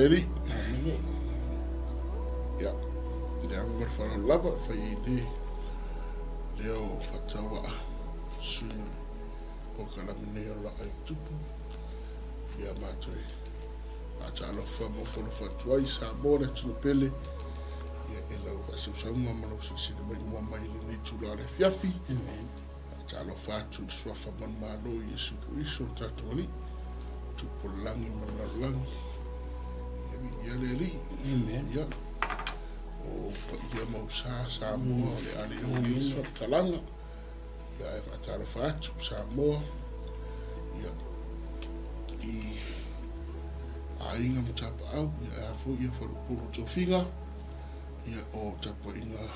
leri. Amene. Ya. Ia mar fara lava fai de leo fatawa su o kala mene la ai tupu. Ia matoi. Atalo fa mo fo fatuai sa bora tu pele. Ia ela o se saunga malo se mai mo mai ni tula le fiafi. Amen. Atalo fa tu swafa man malo Yesu Kristo tatoli. Tupu langi malalangi. Ia leri. Amen. Ia. O ia mausa sa mo le ali o Yesu talanga. Ia e atalo fa tu sa mo. Ia i ainga mtapa au ia fo ia fo puro tofinga ia o tapa inga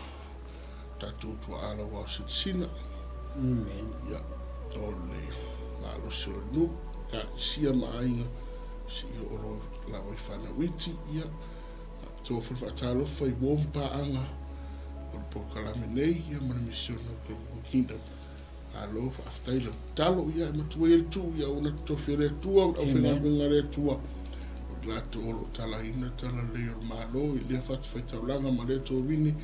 tatu tu ala wa sina Amen. ia ole la lo sonu ka sia mainga si o ro la wa fana witi ia to fo fatalo foi bompa anga o po kala menei ia mana misiona ko kinda alo aftailo talo ia matuel tu ia una to fere tu au fena ngare tu la tolo tala ina tala leo malo i lea fat fai taulanga ma lea tō wini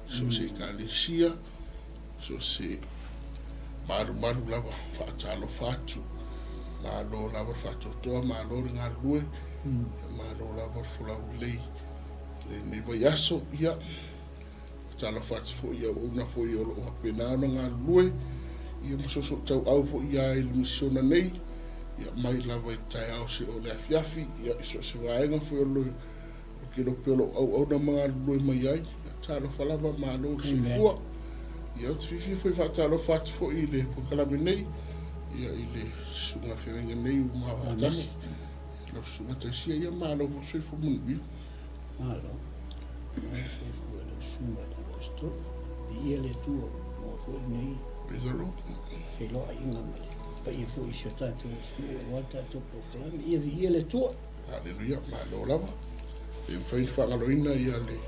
so se kalisia so se maru lava whaatalo fatu malo lava whatotoa malo ngā lue malo lava fulau lei le newa yaso ia tala fatu fo ia una fo ia o penana ngā lue ia masoso tau au fo ia ilumisiona nei ia mai lava i tai au se o le afiafi ia iso se vaenga foi o lo o kilo pelo au na mga lue mai ai ia talo falava malo se fua ia o fifi foi fatalo fat fo i le po kalame nei ia i le sunga whirenga nei u mawa tasi lo sunga tasi ia malo po se fo mungi malo se fo le sunga da posto ia le tuo mo fo nei Bezalo felo a inga mai pa ia fo i se tatu wata to proclam ia le tuo Haleluia, malo lava. E whai whangaloina ia le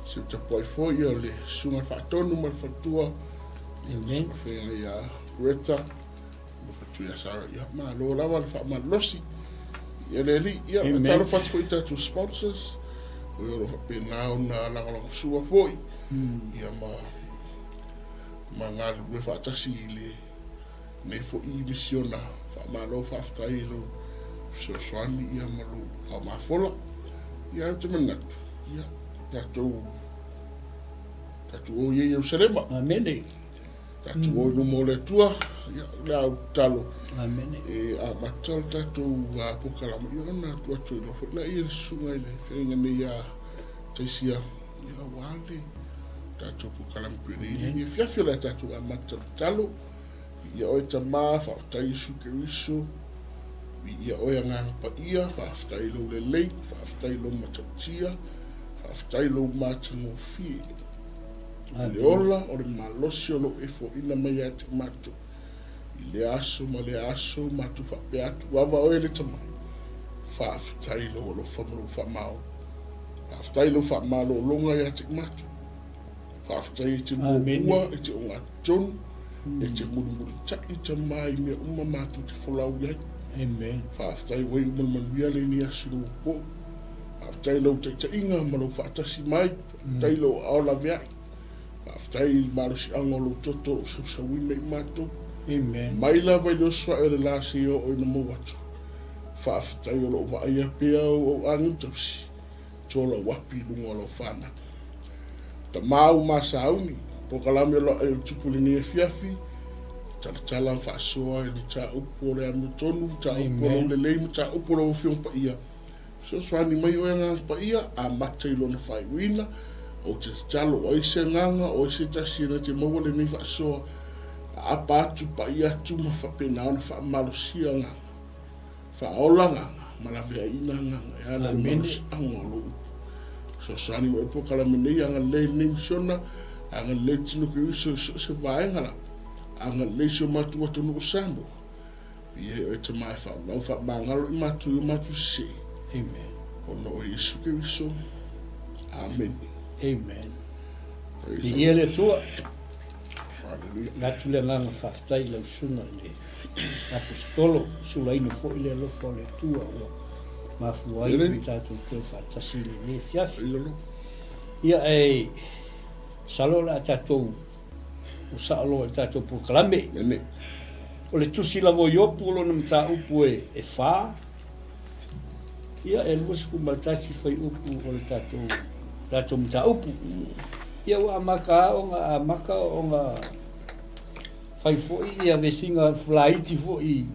se tapoi fo ia le sunga whaatonu ma whatua. Amen. Whenga ia Greta, ma whatua Sara ia malo lava le whaamalosi. Ia le li, ia taro whatu fo i tatu sponsors. O ia rofa penao na langalango sua fo i. Ia ma ngāru le whaatasi i le me fo i misiona whaamalo whaafitai lo so swani ia malu au mafola ia te manatu ia tatu o ye Jerusalema Amen. tatu o no mole tua ia la talo Amen. e a matal tatu a pokala ia na tua tu lo na ia sunga ile fenga ni ia tesia ia wale tatu pokala mpiri ia fiafila tatu a matal talo ia o tama fa tai sukeriso ia oia ngā pa ia, whaaftai lo le lei, whaaftai lo matatia, whaaftai lo mātango fie. Le ola o le malosi o lo e fo ina mai ate matu. I le aso ma le aso matu whape atu wawa oe le tamai. Whaaftai lo lo whamalo whamao. Whaaftai lo whamao lo longa i ate matu. Whaaftai e te mua, e te onga tonu, e te murumuri taki te mai mea uma matu te wholau iai. Amen. Whaaftai wei umanuia le ni asiru po. Whaaftai lau taitainga ma lau whaatasi mai. Whaaftai lau aola veai. Whaaftai marosi angolo toto o sausawina i mato. Amen. Mai la vai lo swa e le lasi o ina mo watu. Whaaftai o lo vaia pia o angutausi. Tola wapi lunga lo whana. Ta mau masauni. Pokalami o lo e tupulini e fiafi. Tala whaasoa e ta upo le anu tonu, ta upo le leimu, ta upo le ufiong pa ia. So swani mai o ngā pa ia, a matai lo na whai wina, o te talo o ise nganga, o ise tasi na te maua le mi whaasoa, a apa atu pa ia tu ma whapena ona whaamalosia nganga. Whaola nganga, malawea ina nganga, e ala le manos angolo. So swani mai po kala menei anga le nimsiona, anga le tinu ki iso se vaenga la. Anga leisio matu watu nuku sambo. Ie o te mai wha. Nau wha mangalo i matu se. Amen. Ono o Yesu Kiriso. Amen. Amen. I ia le tua. Hallelujah. Ngatu le nganga whaftai lau suna le apostolo. Sula ino fo i le lofo le tua o Mafuai i tātou koe whātasi le fiafi. Ilolo. Ia e salo la tātou o saalo e tātou proklame. Nene. O le tusi lavo i opu o lona mta upu e whā. Ia e luasku maltasi whai upu o le tātou mta upu. Ia wa amaka o ngā whai fōi ia vesinga flaiti fōi.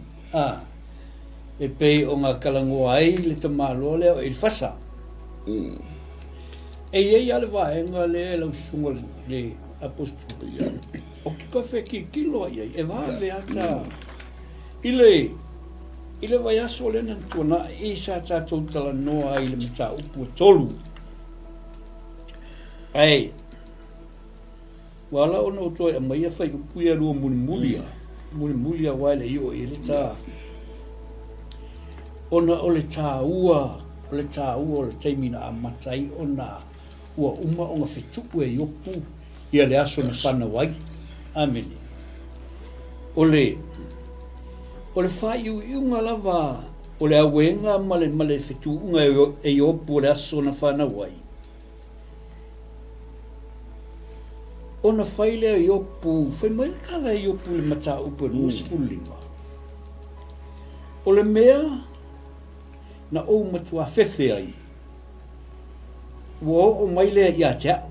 E pei o ngā Laoai le tamalo leo e whasa. E iei ale vaenga le lau sunga le apostol. O ki ka wheki kilo iei, e vawe ata. Ile vai aso le nan tuana i sa tātou tala noa i le mata upu tolu. Ai, wala ona o toi a mai a whai upu ia rua mulimulia. Mulimulia waile i o i le tā. Ona o le tāua, o le taimina a matai, ona ua uma o ngā whetupu e iopu ia le aso na whanawai. Amene. O le whai iunga lava, o le awenga male whetu unga e iopu o le aso na whanawai. Ona whai lea iopu, whai mai kala iopu le mata upu e nuasfulinga. O le mea, na o matua fefe ai. Ua o mai lea ia tea.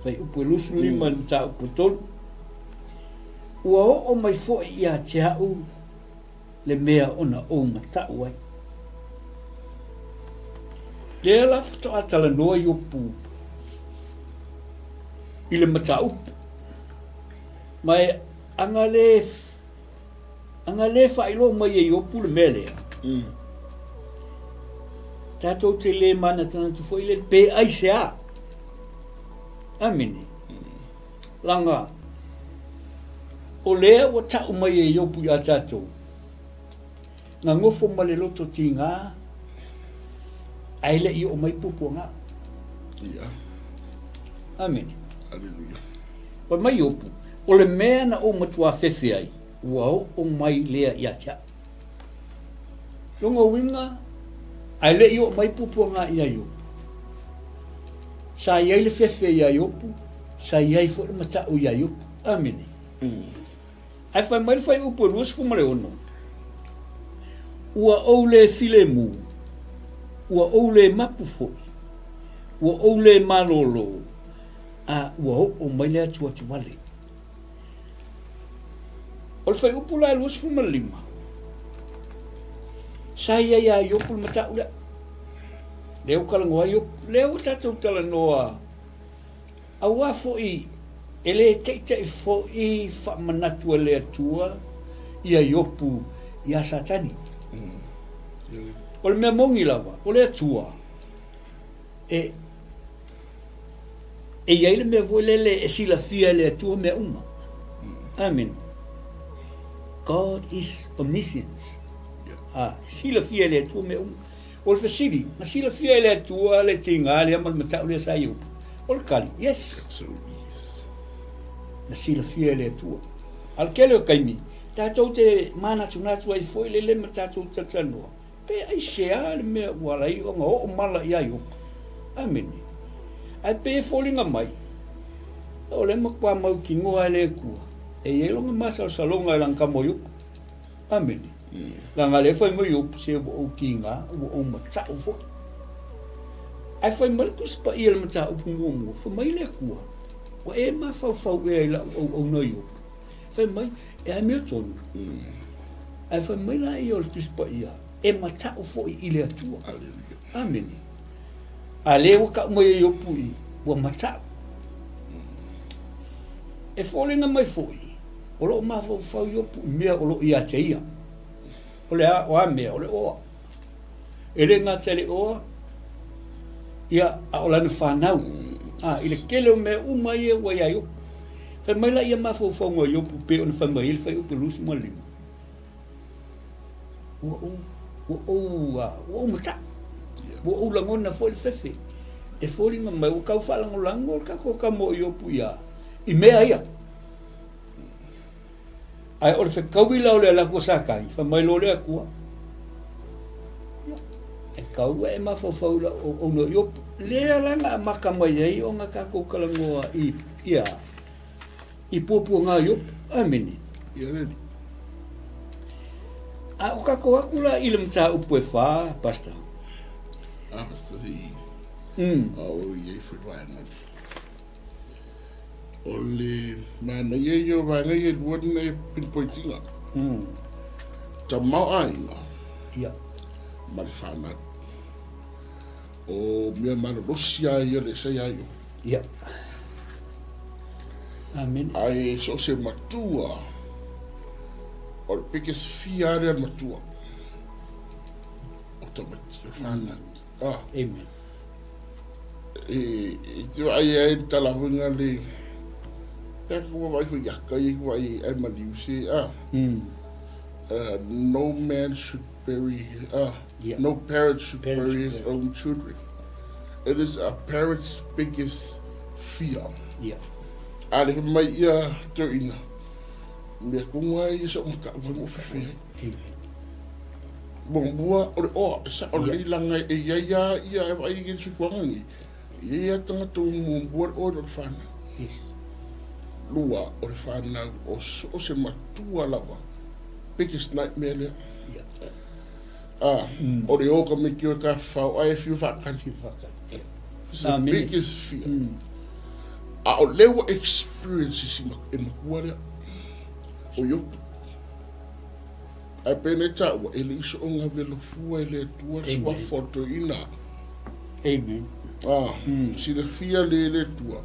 Whai upu e lusu lima ni ta upu tolu. Ua o mai fo ia tea u le mea ona o matau ai. Lea la fito atala noa i upu i le mata upu. Mai anga le whailo mai e opu le melea. Tātou te le mana tana tu fo ile pe aise a. Amene. Langa. O lea o tau mai e opu i a tātou. Ngā ngofo ma le loto ti ngā. Aile i o mai pupu ngā. Ia. Amene. Aleluia. Pa mai opu. O le mea na o matua fefe ai. Ua o mai lea i atia. Longa winga, ai le i o mai pupua ngā i ai opu. Sa iai le fefe i ai opu, sa iai fo le matau i ai opu. Amene. Ai whai mai whai upu luas fumare ono. Ua ou le file mu, ua ou le mapu foi, ua ou le malolo, ua o mai lea tua tuwale. O le whai upu la luas fuma lima. Sa ia ia i opu le matau lea. Leo kalangoa i opu. Leo tātou tala noa. Aua fo i. Ele teitei fo i whamanatua lea tua. Ia i opu i a satani. O le mea mongi lava. O lea tua. E iai le mea voi lele e sila fia lea tua mea uma. Amen. God is omniscience. Sila fia le tua me o le fasiri, ma sila fia le tua le tinga le amal matau le sa iu. O le kali, yes. Absolutely, yes. Na sila fia le tua. Al kele o kaimi, tātou te mana tunatu ai foi le ma tātou tatanoa. Pe ai sea le mea walai o ngā o mala i ai opu. Amen. Ai pe fōlinga mai. O le makwa mau ki ngoa le kua. E longa masa o salonga lang kamo yup. Amen. Langa le fai mo yup se o kinga o matau fo. Ai fai mal kus pa il matau mo fo mai le kua. O e ma fau e la o no yup. Fai mai e ai me ton. Ai fai mai la i ol tus pa ia. E matau fo i le atua. Amen. Ale o ka mo yup i o matau. E fōlinga mai foi. O lo ma fau yopu mea o lo ia te ia. O le o a mea, o le oa. E le ngā tere oa, ia a o lana whanau. I le kele o mea uma ia wa ia yopu. Whai mai la ia ma fau ngā yopu pe o na whai mai, whai upu lusu ma lima. Ua o mata. Ua o langona fo le fefe. E fōlinga mai, o kau whalango lango, kako ka mo yopu ia. I mea ia. Ai o le whekauila o le alako sakai, wha mai lo le akua. E kau e mawhawhau la o no iopu. Lea langa maka mai ai o ngā kako kalangoa i pōpua ngā iopu. Amini. Ia redi. A o kako aku la i le mta upu e whā, pasta. Pasta si. O iei whiwai ngai. O le mana iei o ranga i e luana e pinpointinga. Ta mau ainga. Ia. Mari whanau. O mea mararosi ai le sei ai o. Ia. Amen. Ai so se matua. O le pekes fiare al matua. O tamati o whanau. Amen. E te ai talavunga le peka kua vai fu yaka i kua ai maliuse. No man should bury no parent should bury his own children. It is a parent's biggest fear. Yeah. Ale mai ia toina. Me kunga i so maka mo fefe. Bon bua o sa o le langa e ia e vai ki se fuangi. Ia tanga to mo bua o do fana. Yes. Lua o le fana o so se matua lava. Biggest nightmare. O le oka me ki o ka whao ai fiu whakan. It's the biggest fear. A o lewa experiences e makua lea. O yopu. Ai pene taua e le iso o ngā velo fua e le tua swa foto ina. Amen. Si le fia le tua.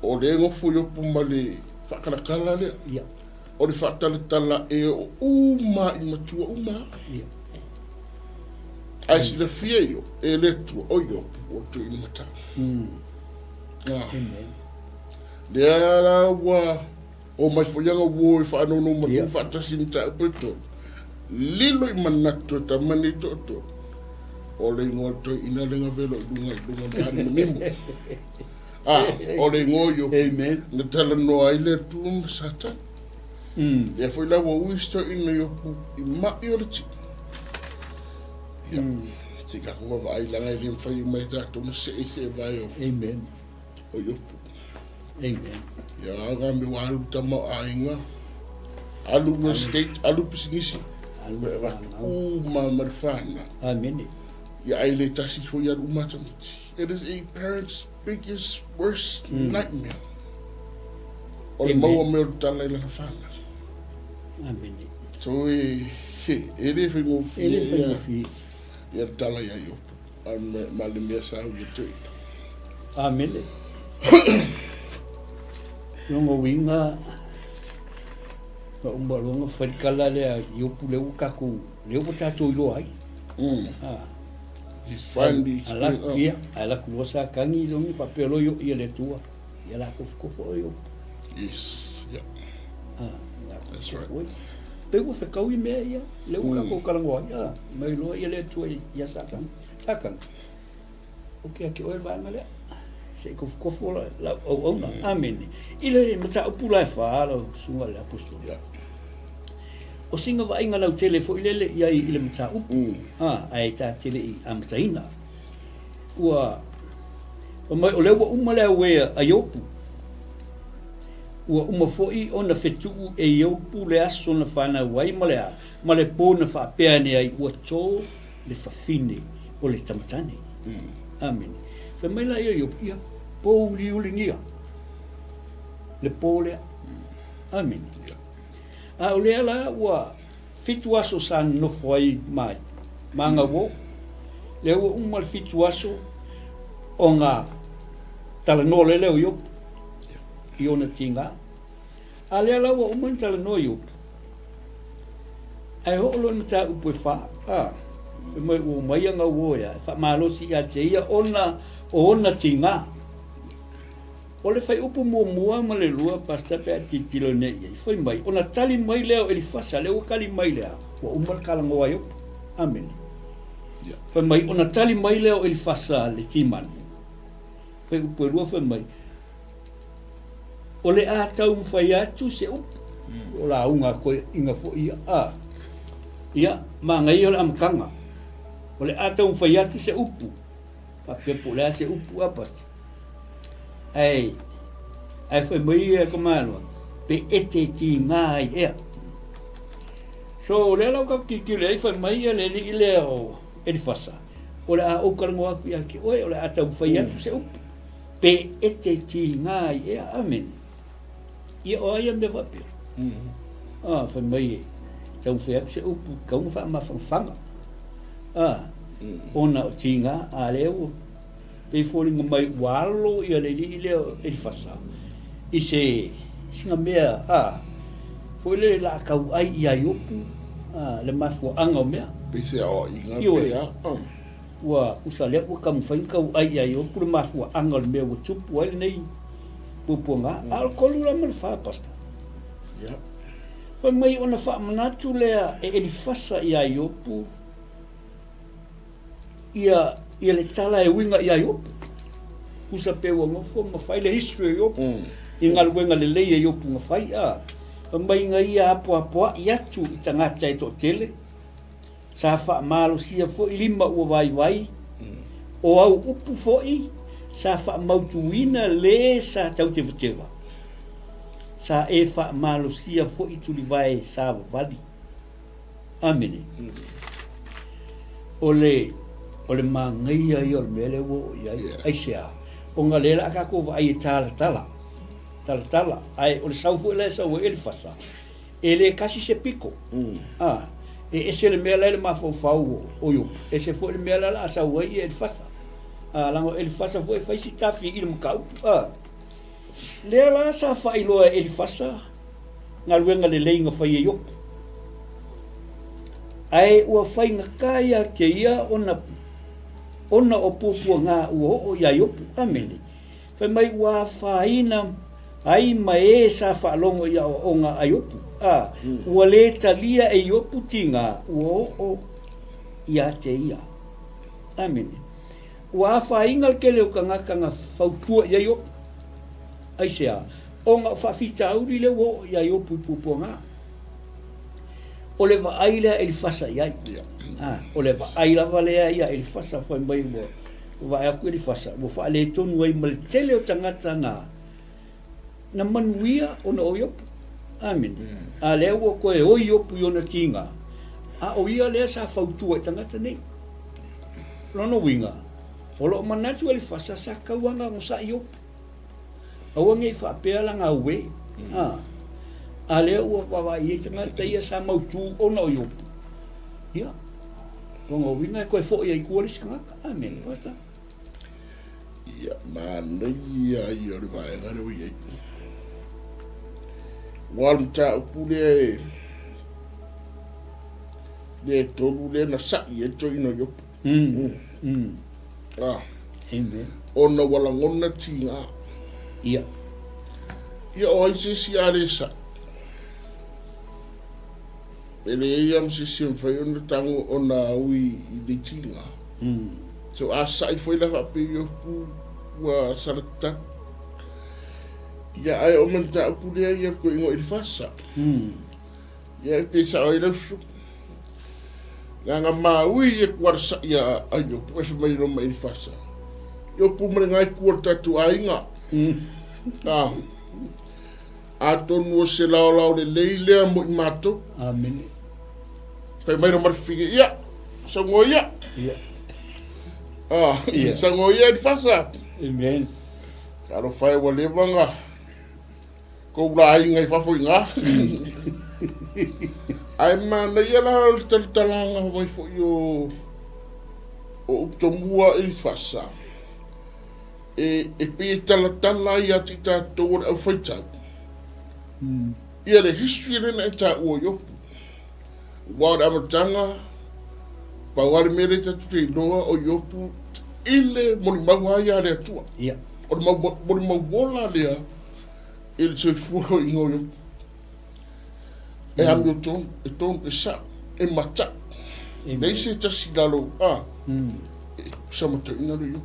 O le ngofu yopu ma le whakarakala lea. Ia. O le whataletala e o uma i matua uma. Ia. Ai si le fia io e le tua o yopu o tu ina mata. Amen. Le ala wa o mai foianga wo i whaanono manu whaatasi ni ta upeto. Lilo i manato ta mani toto. O le ingoa toi ina lenga velo i lunga mani mimo. O le ingoa yo. Amen. Na tala no ai le tuum satan. Le foi la wo wisto ina yo i mai o le ti. Tika kua vai langa i lim whai mai tato na se vai o. Amen. O yopu. Amen. Ia aga me wa alu tama ainga. Alu na state, alu pisingisi. Alu marfana. Amen. Ia ai le tasi foi alu matamiti. It is a parent's biggest, worst nightmare. O le maua meo tala ila fana. Amen. So e le fi mo fi. Ele foi no fi. Ia tala ia yopu. Ma le mea sa u tui. Amen. Longo winga ka umba longa whaikala lea iopu leu kaku leu po tātou i loa ai. He's finally ala kulosa kangi longi whapelo yo ia le tua. Ia la kofo o iopu. Yes, yeah. That's right. Pego whekau i mea ia, leu kako karangoa ia, mai loa ia le tua ia sakang. Ok, ake oe vanga lea. Se kofo la o na amen ile mata upula fa la sunga la apostol o singa va inga la telefo ile ia ile mata upu ai ta tele i amtaina wa mai o lewa uma le we ayopu wa uma foi ona fetu e yopu le aso na fana wai male pona fa peane ai o to le fafine o le tamatane amen fa mai la ia ia pou liulingia le pole amen a ole ala wa fituaso san no foi mai manga wo le wo mal fituaso onga tala no le yo iona tinga ale ala wo man tala no yo ai ho lo mata upo fa se mai wo mai nga wo ya fa malo si ya ia ona tinga ole fai upu mua ma le lua pasta pe titilo ne ia foi mai ona tali mai leo ele fasa leo kali mai leo wa umal kala ngoa yo amen ya foi mai ona tali mai leo ele fasa le timan foi upu lua foi mai ole a tau fai atu se up ola unga ko inga fo ia ia ma ngai ole amkanga O le atau fai atu se upu. Pa pepo le se upu apas. Ai fai mai e kamalo. Pe ete ti ngai ea. So le lau ka ki le fai mai le li le o e fasa. O le a o karango aku ia ki oe o le atau fai atu se upu. Pe ete ti ngai ea amen. Ia o ia me va pe. Fai mai tau fai atu se upu kaunga fa ma fanga. Ona o tinga a leo pe folinga mai walo ia le li leo e fasa i se singa mea foi le la kau ai ia yopu le mafu anga mea pe se o inga pe wa usa le wa kam fai kau ai ia yopu le mafu anga le mea tupu ai nei pupunga alkolu la mal fa pasta ya foi mai ona fa manatu le e fasa ia yopu ia le tala e winga ia yopu. Usa pe wa ngofo ma fai le history yopu. I ngaluenga le leia yopu nga fai Pambai nga ia apo ia tu i tangata e to tele. Sa fa malo sia fo lima ua vai. O au upu fo i. Sa fa mautuina le sa tau te vitewa. Sa e fa malo sia fo i tuli vai sa vali. Amene. O le mangaia i o le mele wo ai sea. O nga lela ka ko vai e tala. Ai o le saufu le sa o ele fasa. Ele kasi se pico. E se le mele le mafofau o yo. E se fo le mele la sa o ele fasa. Lango ele fasa fo e fai si tafi il mukau. Lela sa fa ilo ele fasa. Nga luenga le leinga fai e yo. Ai ua fai nga kaya ke ia ona o pupu nga ua o ia yopu amene. Fai mai ua faina ai mae sa whaalongo ia o nga ayopu. Ua le talia e yopu tinga ua o ia te ia. Amene. Ua fainga ke leo kanga fautua ia yopu. Ai sea. O nga whawhita auri leo o ia yopu pupu nga. O le vaaila e li fasa iai. O le vaaila valea ia e li fasa fai mai mo. Vai aku e li fasa. Mo fa le tonu ai mal tele o tangata na manuia o na oiopu. Amen. A lea ua koe oiopu i ona tinga. A o ia lea sa fautua i tangata nei. Lono winga. O lo manatu e li fasa sa kauanga ngosa iopu. Awange i whaapea langa ue. A lea ua wawai e tangata ia sa mautu o na oiopu. Ia. Kongo winga e koe fo ia i kuaris kangaka. Amen. Pasta. Ia, mana ia i ori vai ngare ui ei. Wal mta upu le tolu le na sa i e toi no yopu. Amen. Ona wala ngona tinga. Ia. Ia o ai se si are sa. Ele ia msisi mfai ona tango ona ui i de tinga. So asa i foi la fa pe yopu wa sarata. Ia ai o manta upu le ia ko ingo i fasa. Ia pe sa ai la su. Nga maui e kuarsa ia ayo po e mai no mai fasa. Yo pu mre ngai ku tatu ainga. Aton no se lao le leile mo mato. Amen. Pe mai no mar figi ia. Sangoia. Ia. Sangoia e fasa. Amen. Karo fai wa levanga. Ko la ainga fa fo nga. Ai mana ia la talanga mai fo yo o tomua e fasa e pe tala ia tita to o faita ia le history le ta o yo wa amatanga pa wa mere ta tu no o yo ile mo mawa ia le tu ia o mo bola le il se fu ingo yo e Hamilton e ton e sa e mata nei se tasi dalo sama te ina le yo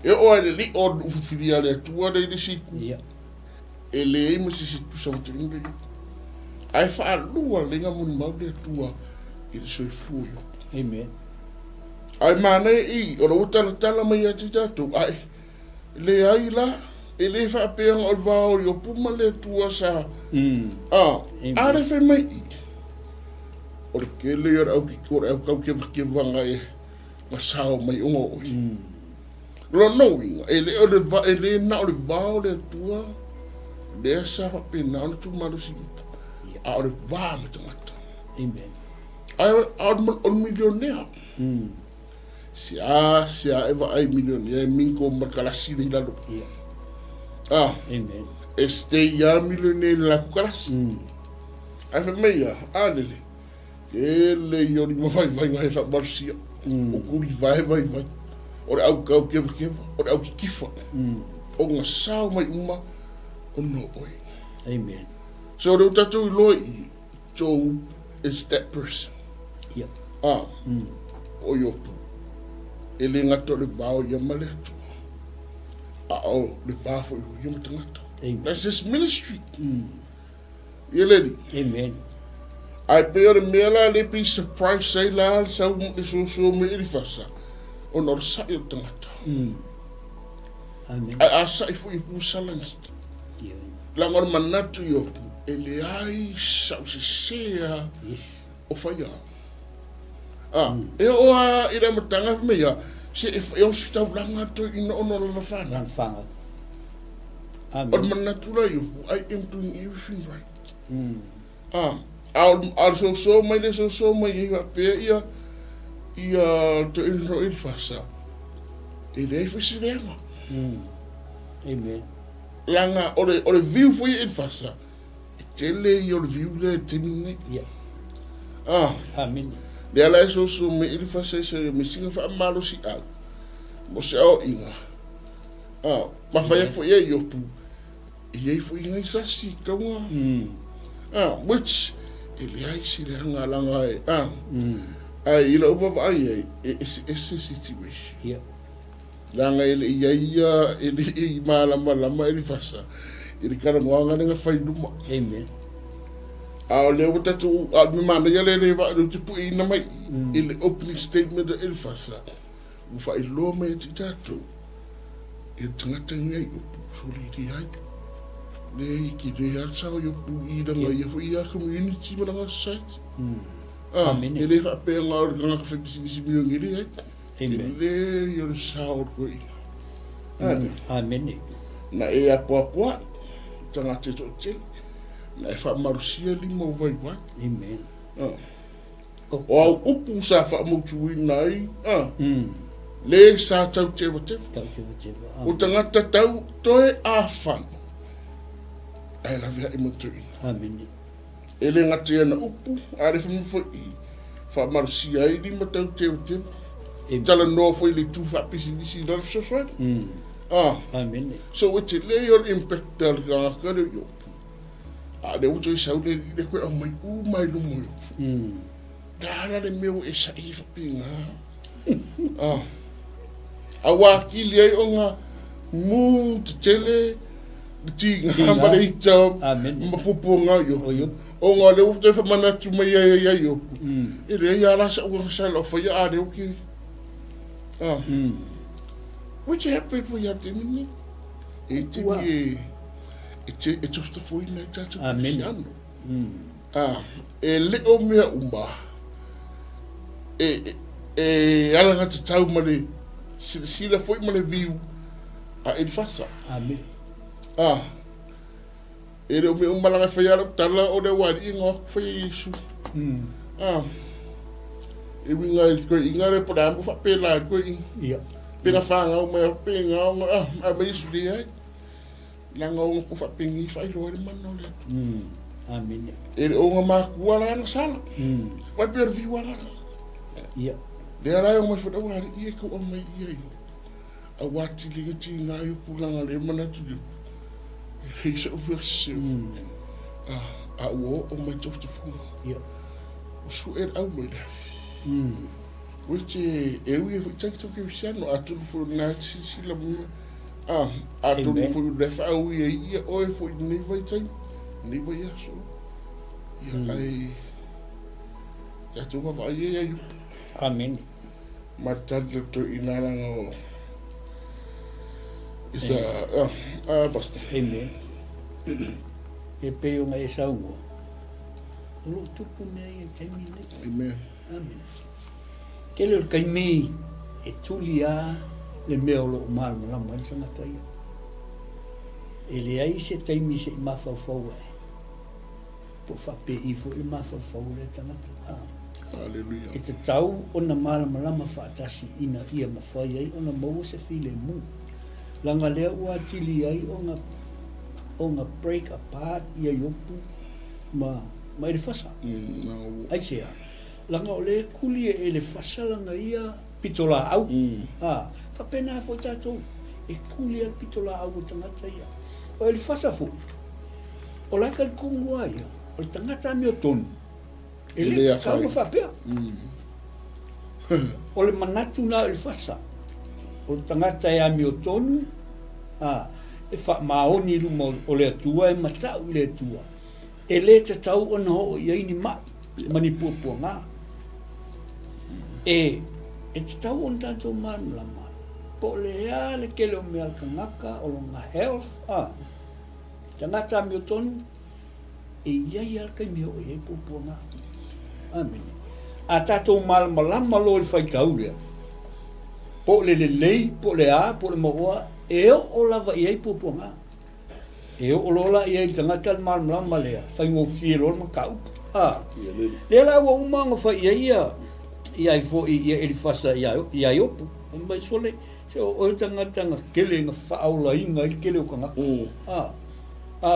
e o ele li o ufifilia le tua le si ku e le mo si tu sama te ina yo ai fa lua le nga mo mau le tua i le soi fu yo amen Ai mana I o lo tala mai ati tatu ai le ai la e le fa pe o vao yo puma le tua sa ale fe mai o le ke le au ki ko au ke vanga e ma sao mai o lo no e le o le va e le na o le vao le tua le sa fa pe na o tu malu si a o le va me tanga amen ai o millionaire sia eva ai millionaire minko makalasi le lalo amen este ya millionaire la kukalasi ai fa meia alele ele yo ni mo vai ngai fa barsia o kuri vai ora au kau ke ora au kifa o nga sao mai uma o no oi amen so do tatu loi Job is that person o yo ele ngato le vao ya male tu o le vao fo yo mtangata that's his ministry ele amen ai pe o mela le pi surprise sai la sa so me ili fasa o no sa yo tangata amen a sa fo i pu salans la ngor manatu yo ele ai sa se o faya e o a ira matanga me ya se e o sta blanga to ino no la fana amen o manatu la yo I am doing everything right al so mai de so mai ia pe ia to ino il fasa ele e fisi lenga amen langa ole view for il fasa tele yo view le timine amen le ala so me il fasa se me singa fa malo si a mo se o inga ma fa fo ye yo pu ye fo inga sa si kawa which ele ai si le langa ai ilo ba ai esse situation langa ele ia ele mala ele fasa ele cara ngoanga nga fai duma amen a le o tatu a mi mana ya le va do Tupu ina mai ele opening statement ele fasa u fa ilo mai tatu e tangata ngai o solidi ai le ki de ar sa yo pu ida ngai fo ia community mana nga site amen ele fa pe nga fa bisi mi ngi ai amen le yo sa o ko amen na e a poa tangata to na e fa marusia limo vai amen o upu sa fa mo tui nai le sa tau te o tangata tau toe a fan ai la via imo tui amen ele ngati na upu are fa mo fa marusia i limo tau te tala no foi le tu fa pisi disi da so amen so which le your impact al ka yo le uto i sau le koe au mai lu mo dara le meu e sa i whapinga a waki li ai o ngā mu te tele ti ngā mare i tau mapupu ngā yo o ngā le uto i whamanatu mai ai yo e le ia rasa ua kasala o whaia a le uki which happened for ya timini e tini e tosta foi na tatu amen e le o mea umba ala ngata tau male sila foi male viu a ele fasa amen e le o mea umba langa whaiara tala o le wari inga whai Yesu e winga inga le podamu wha pela koe inga pena whanga o mea penga o a me Yesu le ai langa o ngā puwha pengi whai roa le mana o le amen e o ngā mākua la anga sala wai pera viwa la le arai o mai whadawari i e kau o mai i ai a wati linga ti ngā i upulanga le mana tu yu e reisa o virsiu a ua o mai tofta whunga o su e au mai lafi Which e ui e whaitaki toki wisiano a tunu fu nā sila muna a tunu fu lefa au i e ia oe fu i nei vai tai nei vai aso ia ai tatunga vai e ai amen Matata to inaranga o isa basta. Amen. E peo nga e saungo. Lo tupu mea e taimi nei. Amen. Amen. Kele o kaimi e tuli a le mea o lo o malama i tangata ia. E le ai se taimi se i mawhauwhau e. Po whape i fo i mawhauwhau le tangata. Hallelujah. E te tau o na malama whaatasi ina ia mawhai ai o na mau se while mu. Langa lea ua tili ai o nga break apart ia yopu ma ele fasa. Ai sea. Langa o le kuli e le fasa langa ia pitola au. Whapena fo tatou. E kuli al pitola au o tangata ia. O ele fasa fo. O laka le kongua ia. O le tangata mi o tonu. E le kaunga whapea. O le manatu na ele fasa. O le tangata e ami o tonu. E wha maoni luma o le atua e matau le atua. E le te tau o na ho i aini mai. Mani puapua ngā. E te tau o na tātou maramlama. Po le ea le kele o mea kangaka o lo ngā health. Tangata mi o tonu. E iai alkai mi o e puapua ngā. Amen. A tātou maramlama lo i whaitau lea. Po le lei, po le a, po le maua. E o lava i ei puapua ngā. E o lola i ei tangata le maramlama lea. Whaingo fie lola makau. Le la wa umanga fa ia fo ia ele fasa ia yopu. Mai sole se o tangata kele nga faula inga i kele o kanga.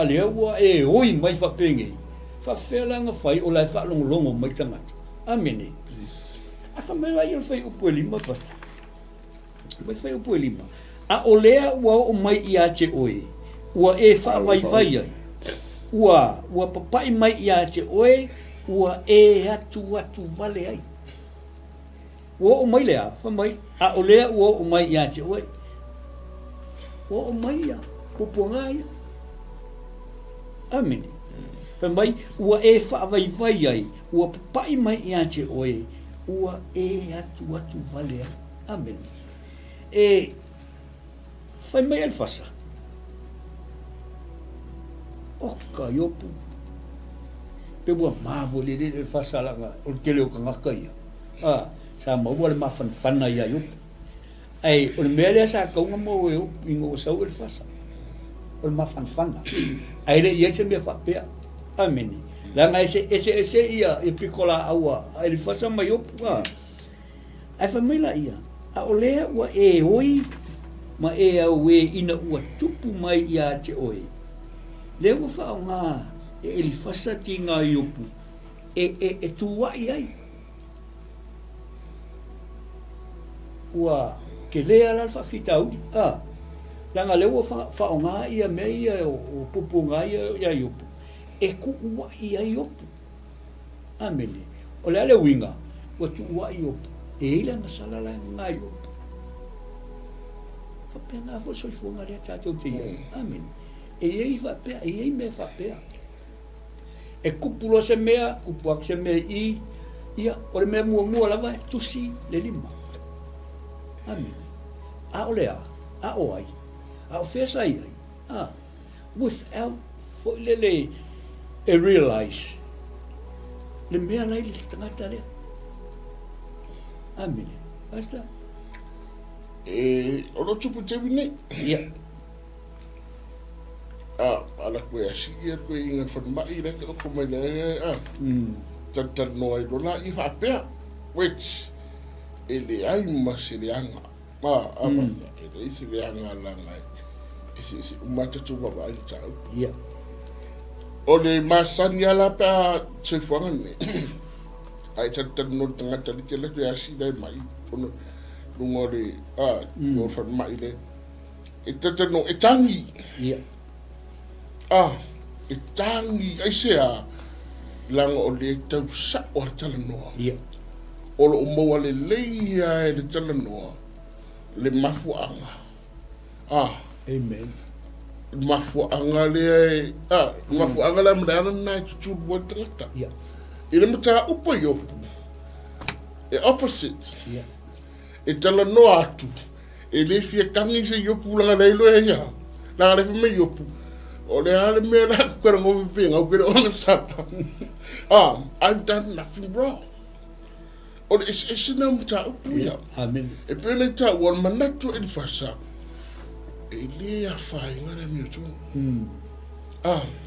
Le wa e oi mai fa penge. Fa fela nga fai o la fa longo mai tangata. Amen. Asa me la ia fai upu lima basta. Mai fai upu lima. A olea wa o mai ia che oi. Ua e fa vai ai. Ua papai mai ia te oe, ua e atu vale ai. Ua o mai lea, fa mai, a o lea ua o mai ia te oe. Ua o mai ia, pupunga ia. Amen. Fa mai, ua e fa vai ai, ua papai mai ia te oe, ua e atu vale ai. Amen. E, fa mai alfasa. Oka yopu. Pe bua mavo le fasa langa o kele o kangaka ia. Sa maua le mawhanwhana ia yopu. Ai, o le mea sa kaunga mo e ingo o sau le fasa. O le mawhanwhana. Ai le ia se mea whapea. Ameni. Langa ese ia e pikola aua. Ai le fasa mai yopu. Ai whamila ia. A o lea ua e oi. Ma e au e ina ua tupu mai ia te oi. Le ua whao ngā e eli fasa ti ngā iopu e tuwai ai. Ua ke lea lal whawhitauri. Langa le ua whao ngā ia mea ia o pupu ngā ia iopu. E ku uai ai iopu. Amene. O lea le winga. Ua tu uai iopu. E ila masalala ngā iopu. Whapea ngā whasoi ngā rea tātou te ia. Amene. E ei whapea, e ei mea whapea. E kupuro se mea, kupuak se mea ia, o le mea mua lava, tusi le lima. Amen. A o lea, a o ai, a o whea sai ai. Without, fo le e realize, le mea lai le tangata lea. Amen. Basta? O lo tupu te wine? Ia. Ala koe asia koe inga whanmai reke o komai le tantan noa i lona i whapea which e le ai ma se le anga amasa e le isi le anga langa e si umata tu baba i tau o le masani ala pea tsoifuanga ne ai tantan no tangata li ke le koe asia dai mai ono lungo le yo whanmai le e tantan no e tangi e tangi ai sea langa o le tau sa o le tala noa. O lo umaua le leia e le tala noa. Le mafuanga. Amen. Mafuanga le mafuanga le mreana na i tutu bua tangata. I le mata upa yopu. E opposite. e tala no atu e le fia kangi se yopu langa leilo e ia na le me yopu o le ale me la kura ngo pinga o kura ona sapa I've done nothing wrong o le isi na mta upu ia amen e pene ta wan manatu e fasa e le a fai ngare mi tu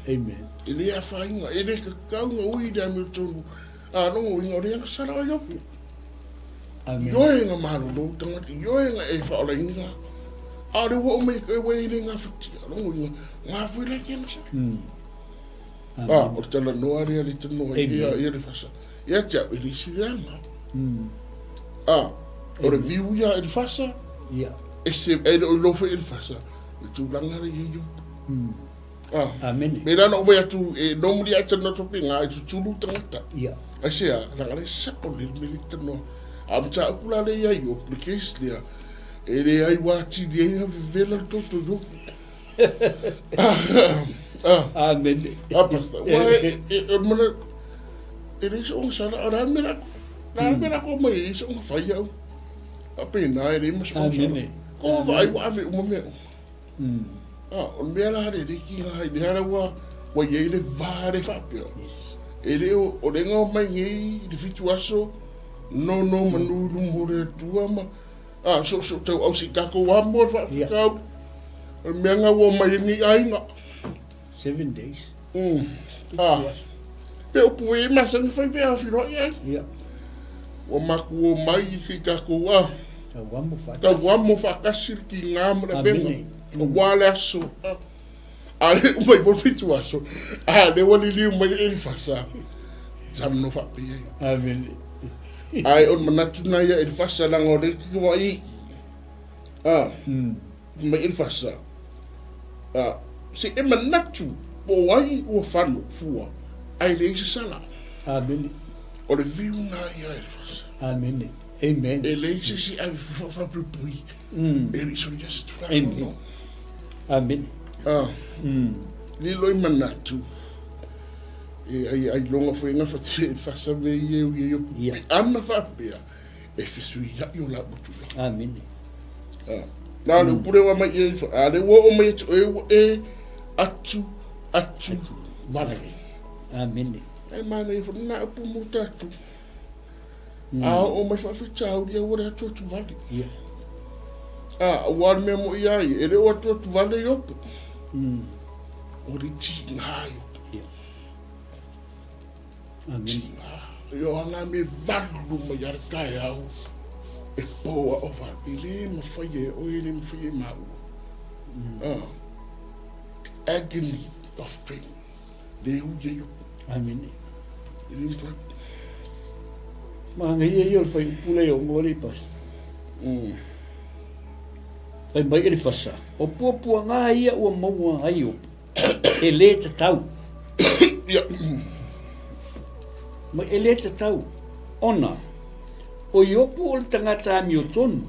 amen e le a fai nga e le ka nga ui da mi tu no ngo le ka sara yopu amen yoe nga malu lo tanga yoe nga e fa ola inga ale wo me e we ni nga fiti no nga fu le ke msa o tala no ari ali tano ia le fasa ia tia e le si ama o le viu ia e fasa ia e se e lo fo e fasa e tu langa le yo amen me la no vai atu e no muri ata no topi nga e tu tulu tanga ia a se a langa le sa o le me tano am ta pula le ia yo plikes dia e le ai wati dia vela toto yo amen pasta wai e mana e le so sala ara mera ko mai so fa ia apena e le mas amen ko vai wa ave uma me o me la re de ki ai de ara wa ye le vare fa pio e le o le ngo mai ngi de fitu aso no manulu more tuama so tau au si kako wa mo fa ka me nga wo mai ni ai nga 7 days pe o pui ma san fa pe a firo ia o maku o mai si kako wa ta wa mo fa ka sir ki nga mo na be o wala so ale o mai por fitu aso ale wali li mai e fasa jam no fa pe amen ai on manatu na ia e fasa la ngore ki wa i mai e fasa se e manatu po wai o fanu fua ai le se sala amen o le viu na ia e fasa amen amen e le se si ai fa pui e ri so just amen amen li loi manatu e ai longa foi nga fa me ye ana fa pea e fisui ya yo la butu amen na le pure wa mai e ale wo o mai e atu vale amen ai mana e na pu mutatu o mai fa ficha o dia ora tu vale wa me mo ia e le o tu vale yo o ri ti ngayo amen yo ana me valu me yar kai au e poa o va ile me faye o ile me faye ma agony of pain le u ye yo amen ile fa ma ngai yo fai pule o ngori pas fai mai ele fasa o puapua nga ia ua maua ai o e le te tau ma e le te tau ona o iopu o le tangata ami o tonu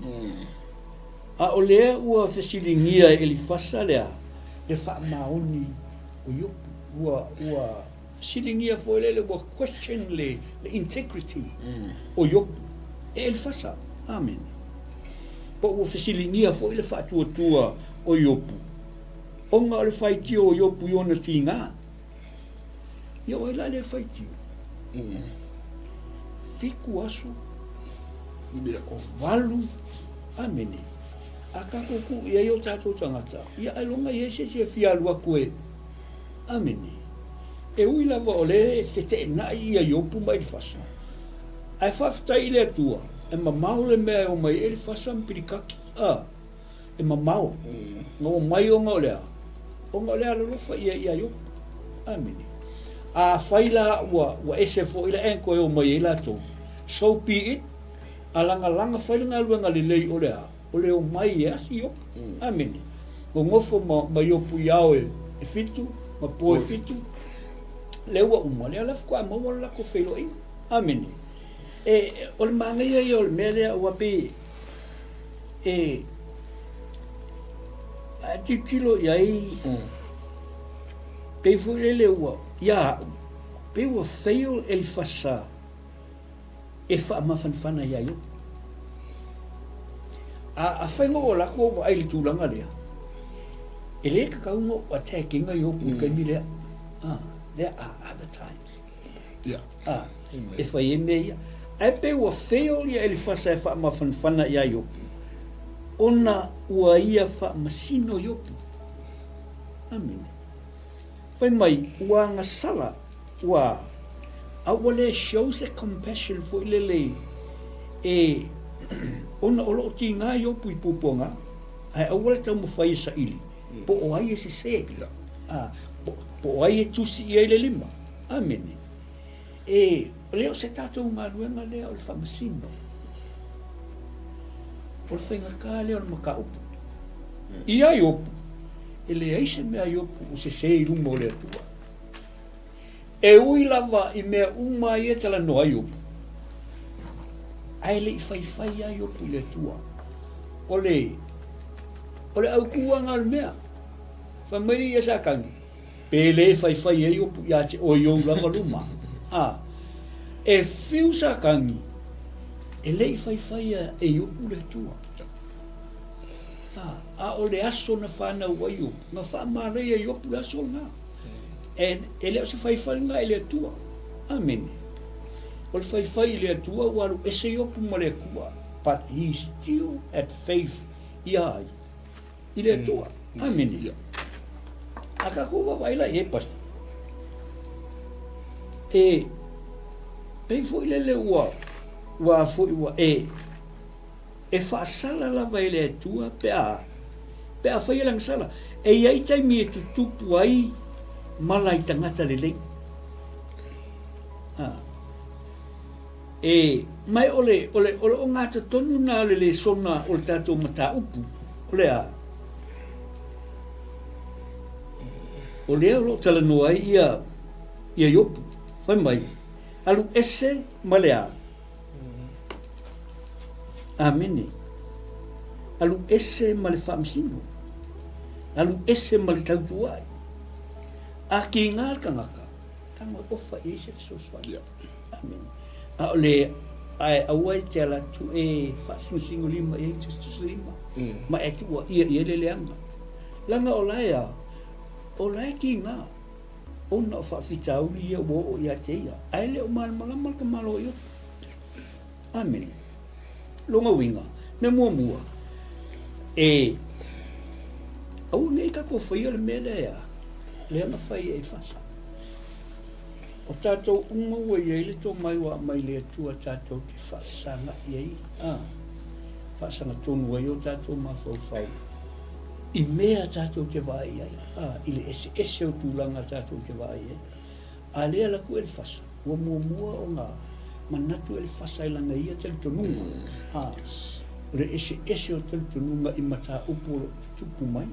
a o lea ua fesilingia e li fasa lea le wha maoni o iopu ua fesilingia fo ele ua question le integrity o iopu e li fasa amen po ua fesilingia fo ele wha tua o iopu onga o le whaitio o iopu iona tinga ia o ela le whaitio fiku aso o valu amene a kakuku ia yo tatou tangata ia alonga ia se fialua koe amene e ui lava o le e fetenaʻi ia iopu mai le fasa ae faafetai le atua e mamao le mea o mai e le fasa ma pilikaki e mamao ga ua mai oga o lea alolofa ia iopu amene a fai la ua ese foʻi la e koe o mai ai latou so be it a langa fai le galuega lelei o lea o le o mai e asi iopu amene gogofo ma iopu iao e fitu ma po e fitu le ua uma lea lafu koa maua le lako feiloʻiga amene e o le magaia ia o le mea lea ua pe e a titilo iai pei foi le ua ia pe ua fail e le fasa e faamafanafana ia iopu a whaingo o lako o ai le tūlanga lea. E le ka kaungo a te kinga i opu kai mi lea. There are other times. Yeah. E whai e mea ia. Ai pe ua wheo lia e li whasa e wha mawhanwhana ia i opu. Ona ua ia wha masino i opu. Amen. Whai mai, ua ngasala, ua awale shows the compassion for ilele e ona o loo ti ngā i opu i puponga, ai awale tau mo whai sa ili. Po o ai e se se. Po o ai e tusi i eile lima. Amen. E leo se tātou ngā ruenga leo le whamasino. O le whainga kā leo na maka upu. I ai opu. E le aise mea i opu o se se i runga o le atua. E ui lava i mea uma i e tala no ai opu. Ai le i whai ai opu le atua. O le au kua ngā mea. Whamiri i sa kangi. Pe le whai ai opu i ate o iou lava luma. E whiu sa kangi. E le i whai e opu le atua. A o le aso na whanau ai opu. Ngā whamarei e opu le aso ngā. E leo se whai ngā e le atua. Amen. O le whai le atua waru ese opu ma le kua. But he still had faith i ai. I le atua. Amen. A ka kua waila e pasta. Pei fo ile le ua fo ua e whaasala lava i le atua pe a whai lang sala. E iai taimi e tutupu ai mala i tangata le lei. Mai ole o ngata tonu na le sona o le tatou mata upu. Ole a. O lea lo tala noa ia iopu. Whai mai. Alu ese malea. Amene. Alu ese male whamsino. Alu ese male tautuai. A ki ngā kangaka. Kanga ofa i se fisoswai. Amen. A ole ai awai te ala tu e whasingo lima e tu lima. Ma e tua ia le leanga. Langa o laia. O lai ki ngā. Ona whawhitau li ia wo o ia te ia. Ai leo malamal ka malo i opu. Amen. Longa winga. Me mua. Au nei ka ko whaia le mea lea. Lea na whai e whasa. O tātou unga ua iei le tō mai wa mai lea tua tātou te whasanga iei. Whasanga tonu ai o tātou mawhau. I mea tātou te vai ai. I le ese o tūlanga tātou te vai ai. A lea la ku e le whasa. Ua mua o ngā manatu e le whasa i langa ia tali tonunga. Le ese o tali tonunga i mata upo tupu mai.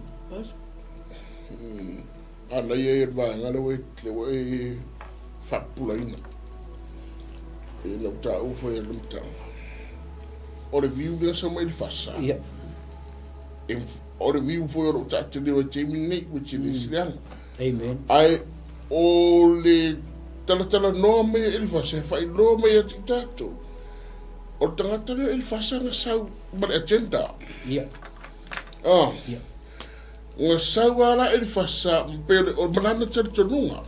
Ana ia e vanga le wei whapula ina. E lau tā ufa e lumtanga. O le viu mea sa mai le whasa. O le viu foi o tātou lewa Jamie Nate, which is leanga. Amen. Ai o le tala noa mea e le whasa, whai noa mea ti tātou. O le tangata leo e le whasa ngā sau ma le agenda. Ngā sau ara e le whasa o manana tari tonunga.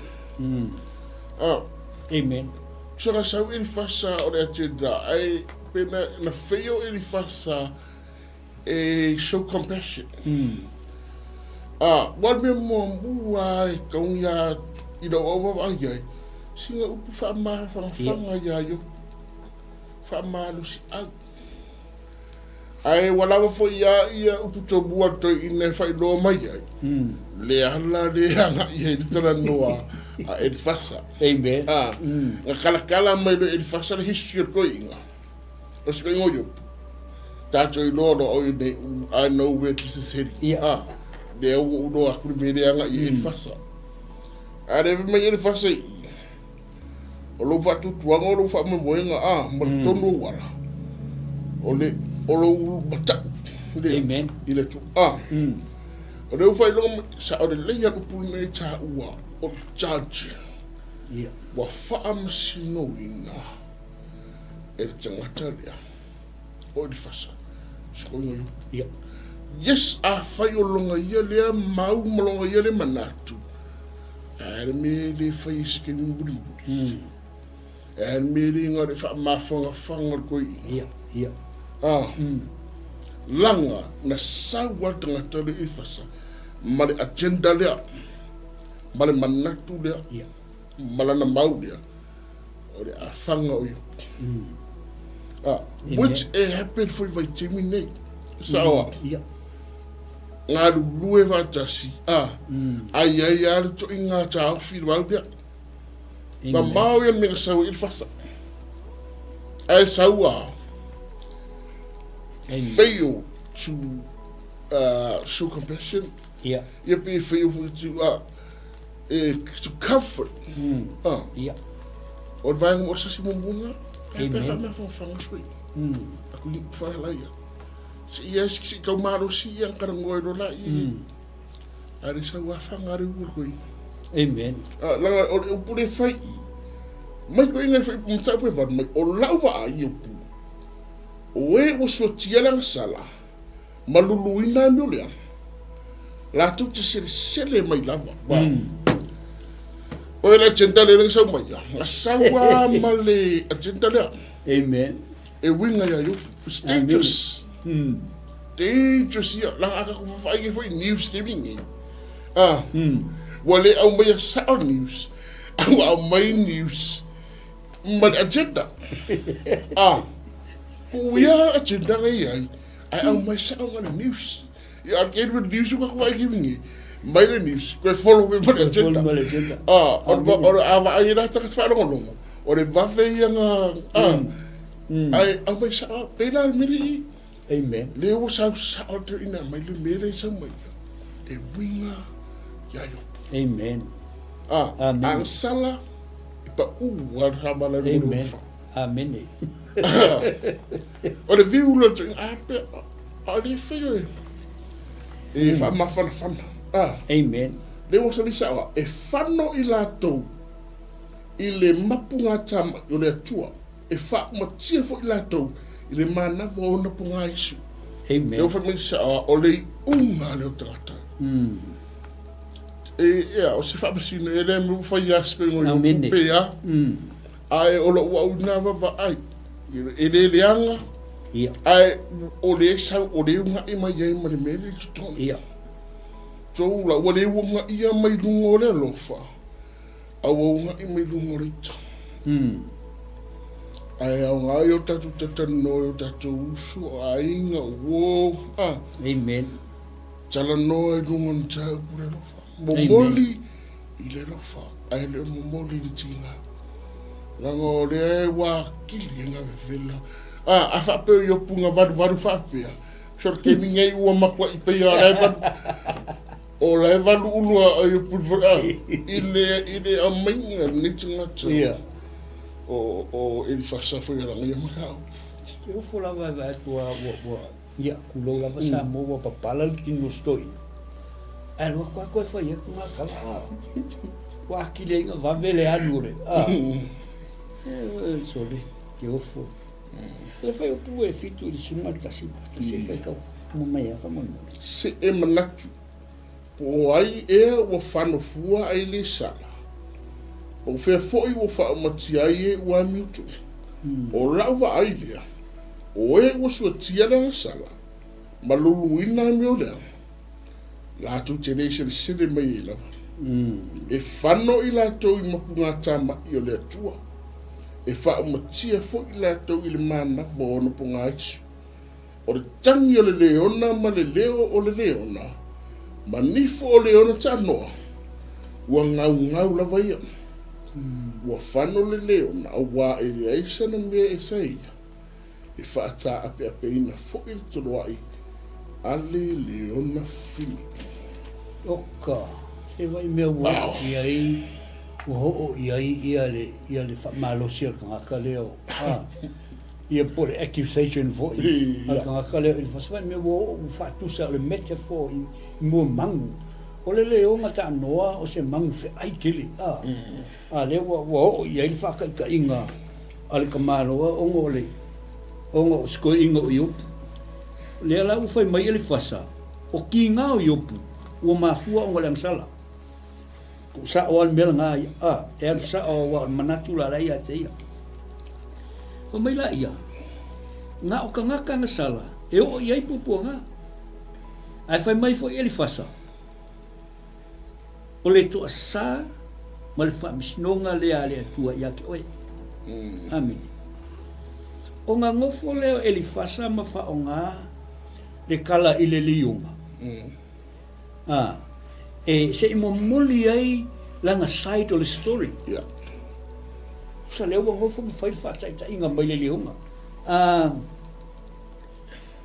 Amen. So ngā sau e le whasa o le agenda, ai pena na wheo e le whasa show compassion. Wal me mua e kaunga i rau awa ai. Singa upu whaamanga ia yo. Whaamalo si au. Ai walawa fo ia upu tō bua toi i ne whai loa mai ai. Le ala le anga i hei tana noa a e di whasa. Amen. Nga kalakala mai lo e di whasa le history o koi inga. O si koi ngoyo. Tātou i loa o i ne, I know where this is heading. Le au uno a kuri mele anga i e di whasa. A rewe mai e di whasa i. O lo whatu tuanga o lo whama moenga maratono wara. O lo matau. Amen. I le tu. O le ufai longa sa o le leia upulu me tā ua o judge. Wa whaamasino ina e le tangata lea. O di whasa. skoinga yo ia yes a fai o longa ia lea mau malonga ia le manatu e me le fai ske ni buri e me le nga le fa mafanga fanga koi ia langa na sawa tanga tele i fasa male agenda lea male manatu lea malana mau lea o le a fanga o yo which happened for vitamin nei sawa ngā lue vātasi ai ale to i ngā tāo whiru au lea ma mau ia mega sau i fasa ai saua fail to show compassion ia pe fail to comfort o le vaenga mo sasi mungunga e pe wha mea whanga sui aku ni whahala ia si ia si kau maro si ia karangoe ro la i ari sa wa whanga re ua koi amen langa o pule whai mai ko inga whai pumta pui wad mai o lau wa a i o pu o e o so tia langa sala malulu ina mio lea la tu te sele mai lava o e la agenda le langa sau mai ia nga sawa male agenda lea amen e winga ia yo it's dangerous dangerous ia langa aka ku whai ke foi news giving wale au mai sa news au mai news ma agenda kuya agenda ngai ai au mai sa ngana news ya ke with news ko ku ai giving mai le news ko follow me ma agenda or ava ai ra ta ka longo or e va ve nga ai au mai sa pela miri amen le o sa te ina mai le mere sa mai e winga ya yo amen ang sala pa war habala amen amen o le viulo te ape a le fio e fa ma fa amen le o sa bisa e fano i lato i le mapunga tama o le atua e fa ma tia fo i lato i le mana vo na punga isu amen le o fa mi sa o le unga le o tata o se fa basina e le mu fa yas ko ngo pe ya ai o lo wa na va ai e le leanga ai o le sa o le unga i mai ai ma le mele to so la o le unga i mai lungo le lofa a unga i mai lungo le to ai au nga yo tatu tatano yo tatu usu ai nga wo amen tala no e lungo ta pure lofa momoli i le rofa ai le momoli le tinga lango le wa kili nga vela a fa pe yo punga varu fa pe sor ke mi ngai wa makwa i pe ya o la valu ulu yo pu ile a minga ni tinga tso o il fa sa fo ya nga makao ke o fola va tua wo ya kulo la va sa mo wa papala ki no stoi alo kwa fa ya kuma kala wa kile nga va vele anure sorry ke o fo le fa o pu e fitu di suma tasi fa ka mo mai fa mo se e manatu po ai e o fano fua ai le sala o fe foi o fa mati ai e wa mitu o lava ai le o e o so tia le sala malulu ina mi o le la tu te le se mai la e fano i la to i mapunga tama i o le atua e fa matia fo i la to i le mana vo no punga isu o le tangi o le leona ma le leo o le leona ma nifo o leona tanoa ua ngau lava ia ua fano le leona a wā e le aisa na mea e saia e fa ata ape ape ina fo i le toloai ale leona Filipi oka e vai mea ua i ai ua ho i ai ia le fa malosia ka leo ia por accusation for ka leo il fa mea ua u fa tu sa le metaphor i mo mangu o le leo ngata noa o se mangu fe ai kili le ua i ai fa ka inga ale kamalo o ngole o ngo sko ingo yu le ala u fai mai ele fasa o ki nga o yopu o mafua o le sala ku sa o al mel nga e sa o wa manatu la ia te ia o mai la ia nga o kanga kanga sala e o ia pupu nga ai fai mai fo ele fasa o le to sa ma le fa misnonga le ale tua ia ke oi amen o nga ngofo leo ele fasa ma fa o nga le kala ile liunga e se mo moli ai langa side o le story sa leo wa ngofo mo fai fa tai tai nga mai le liunga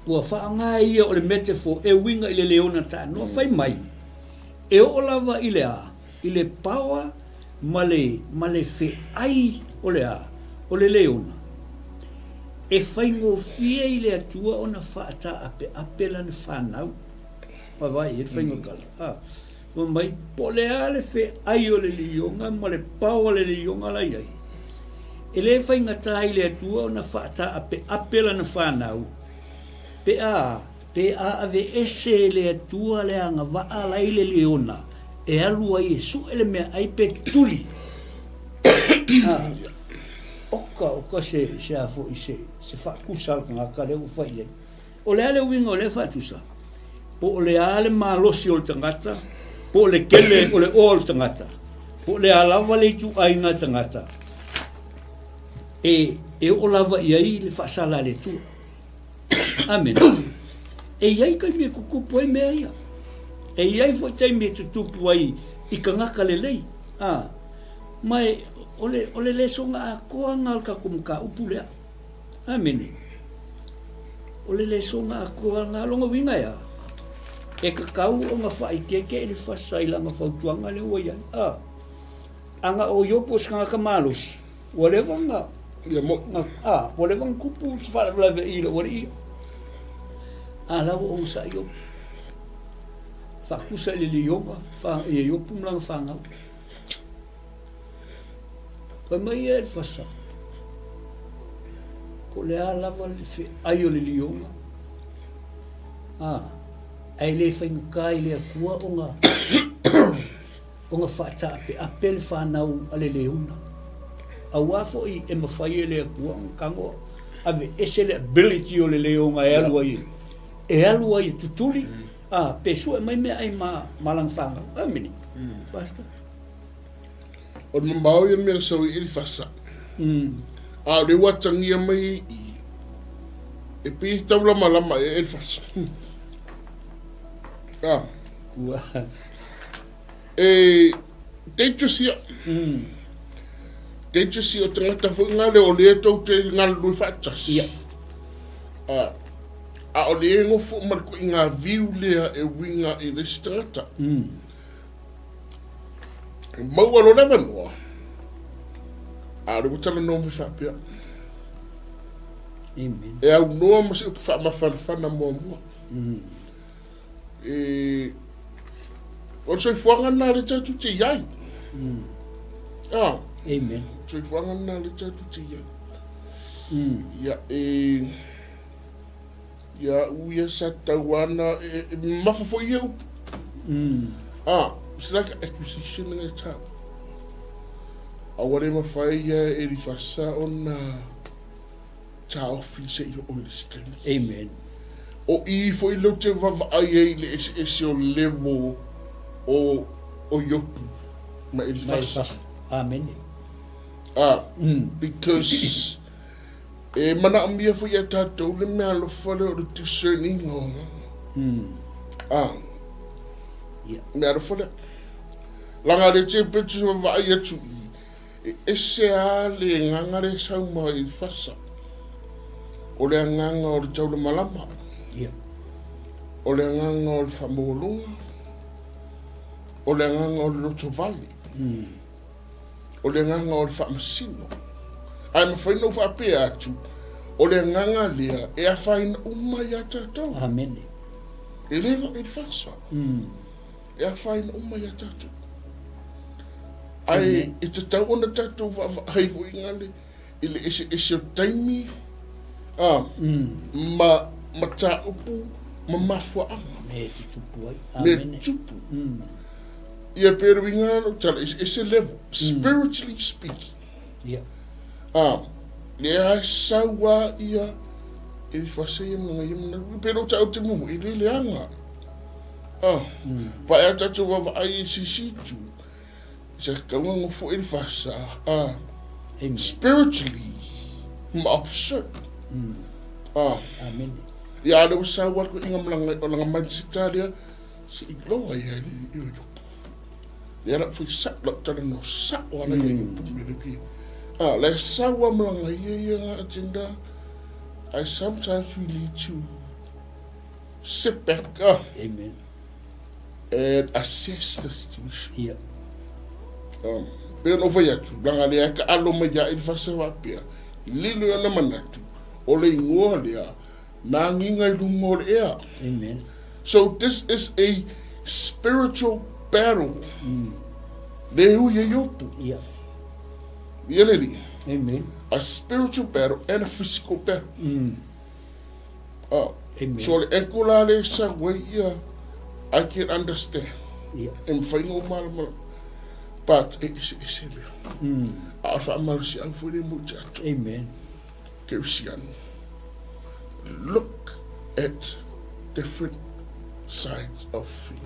wa fa nga ia o le metaphor e winga ile leona ta no fai mai e o lava ile ile power male fe ai o le leona e fai ngo fie ile atua ona fa ata ape la ne fanau vai e fai ngo kala o mai pole ale fe ai o le leona male power le leona la ia e le fai ngata ile atua ona fa ata ape la ne fanau pe a ave ese le atua le anga va ala ile leona e alu ai su ele me ai pe tuli oka se afo ise se fa kusal nga ka le ufa ia o le ale winga o le fa tusa po le ale malosi o tangata po le kele o le ol tangata po le alava le tu ai nga tangata e o lava ia i le fa sala le tu amen e iai kai me kukupu ai mea ia e iai foi tai me tutupu ai i ka ngaka le lei mai ole le songa a koa ngal ka kumka upulea amen ole le songa a koa ngalonga winga ia e ka kau o nga fai keke le fasai la nga fautuanga le oia anga o yopo ska ka malos ole vanga ia mo ole vanga kupu fa la ve ila ori ala o sa yo fa kusa le yoga fa e yo pum lang fa nga pa mai e fasa ko le ala val fe ayo le yoga ai le fa ngai le kua onga fa ta pe apel fa na ale le una awa fo i e mafai le kua kango ave esele ability o le leonga e alua i e alua i tutuli pesu e mai me ai malang fanga amini basta o mau ia me so i fasa le watangia mai e pi taula malama e fasa Teitasi o tangata fo ngale o le tau te ngal lui fatas. Ia. O le ngo fo mar ko inga viu lea e winga i le tangata. Mau alo na manua. Le butala no me fapia. Amen. E au noa ma se upa ma fana mo mo. O so fuanga na le tatu te yai. Amen. So fuanga na le tatu te yai. Ya uia sa tawana mafa fo ia up. It's like acquisition in a tap. Awale ma fai e li fasa ona ta office yo o le Amen. O I fo I lo te vava ai le ese o level o yopu ma e li fasa. Amen. Because mana amia fo ia tatou le mea lo fale o le discerning o mea lo fale langa le te petu vava ai atu ese a le nganga le sauma I fasa o le nganga o le taule malama o le nganga o le famolunga o le nganga o le loto vali o le nganga o le whaamasino ai ma whaina u whaapea atu o le nganga lea e a whaina umai a tātou Amen. e lewa e le whasa e a whaina umai a tātou ai e te tau ona tātou haivo I ngale I le ese o taimi ma mata upu mamafuaanga. Me te tupu ai. Me Amen. tupu. Ia pero inga no tala is a level spiritually speaking. Yeah. Le ai sawa ia e fasei mga yemna pero tau te mu i le anga. Pa e tatu wa ai sisitu. Sa kaunga ngofo i fasa. Spiritually upset. Amen. Ia le sawa ko inga mlanga mansita dia si Laoai ai i Dia nak fisak lak tala no sak wala ya yupu miliki. Le sawa mlanga ia agenda. I sometimes we need to sit back Amen. and assess the situation. Yeah. Pero no vai atu, blanga le ka alo mai ya il fasa wa pia. Lilo ya na manatu. Ole ingoa lea na nginga i lungo lea. Amen. So this is a spiritual battle. Le hu ye yopu. Yeah. Yeleli. Amen. A spiritual battle and a physical battle. Amen. So le enkola le sa way I can understand. Yeah. And final mal. But it is real. Alpha Malsi and for the Mujato. Amen. Kirsiano. Look at different sides of faith.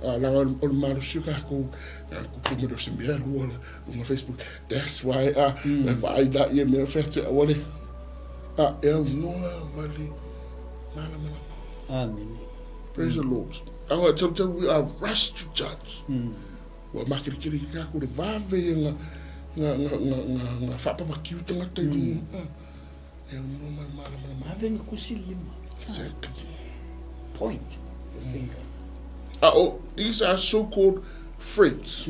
On Marusuka ko kukumiro si Miel on Facebook. That's why if I that ye me fete awale. El Noah Mali Malamala. Amen. Praise the Lord. Sometimes we are rushed to judge. Wa makirikiri ka ko de vave nga fapa pa kiu tanga tai mu. El Noah Malamala. Having kusilima. Exactly. Point the finger. These are so-called friends.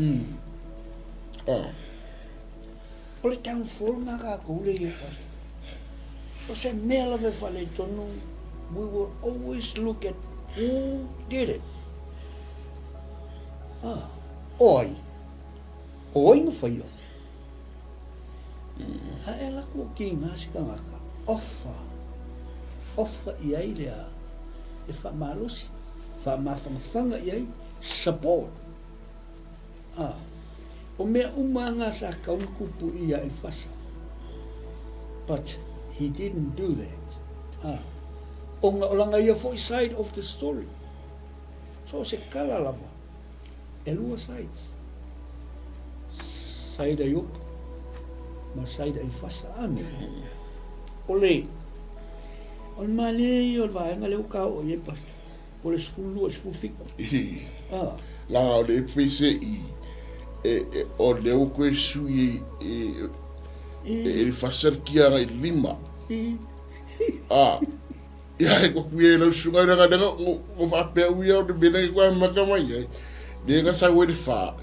Ole tang full nga ka kule ye pas. O se mela ve fale tonu. We will always look at who did it. Oi nga fayo. Ela ko kinga si kangaka. Offer iai lea. E fa malusi. Fa mafanga iai. Support. O mea umanga sa kaunkupu ia il fasa. But he didn't do that. Onga olanga ia for side of the story. So se kala lava. Elua sides. Side ayup. Ma side il fasa. Amen. Ole. On male ol vaenga leu kau o ye pasta. Ole sfulu fiku. La ole pese o leu koe sui e fasar kia ngai lima. Ia ko kuie no sunga na nga ngo fa pe uia o de bena ko maka mai ai. De nga sa we de fa.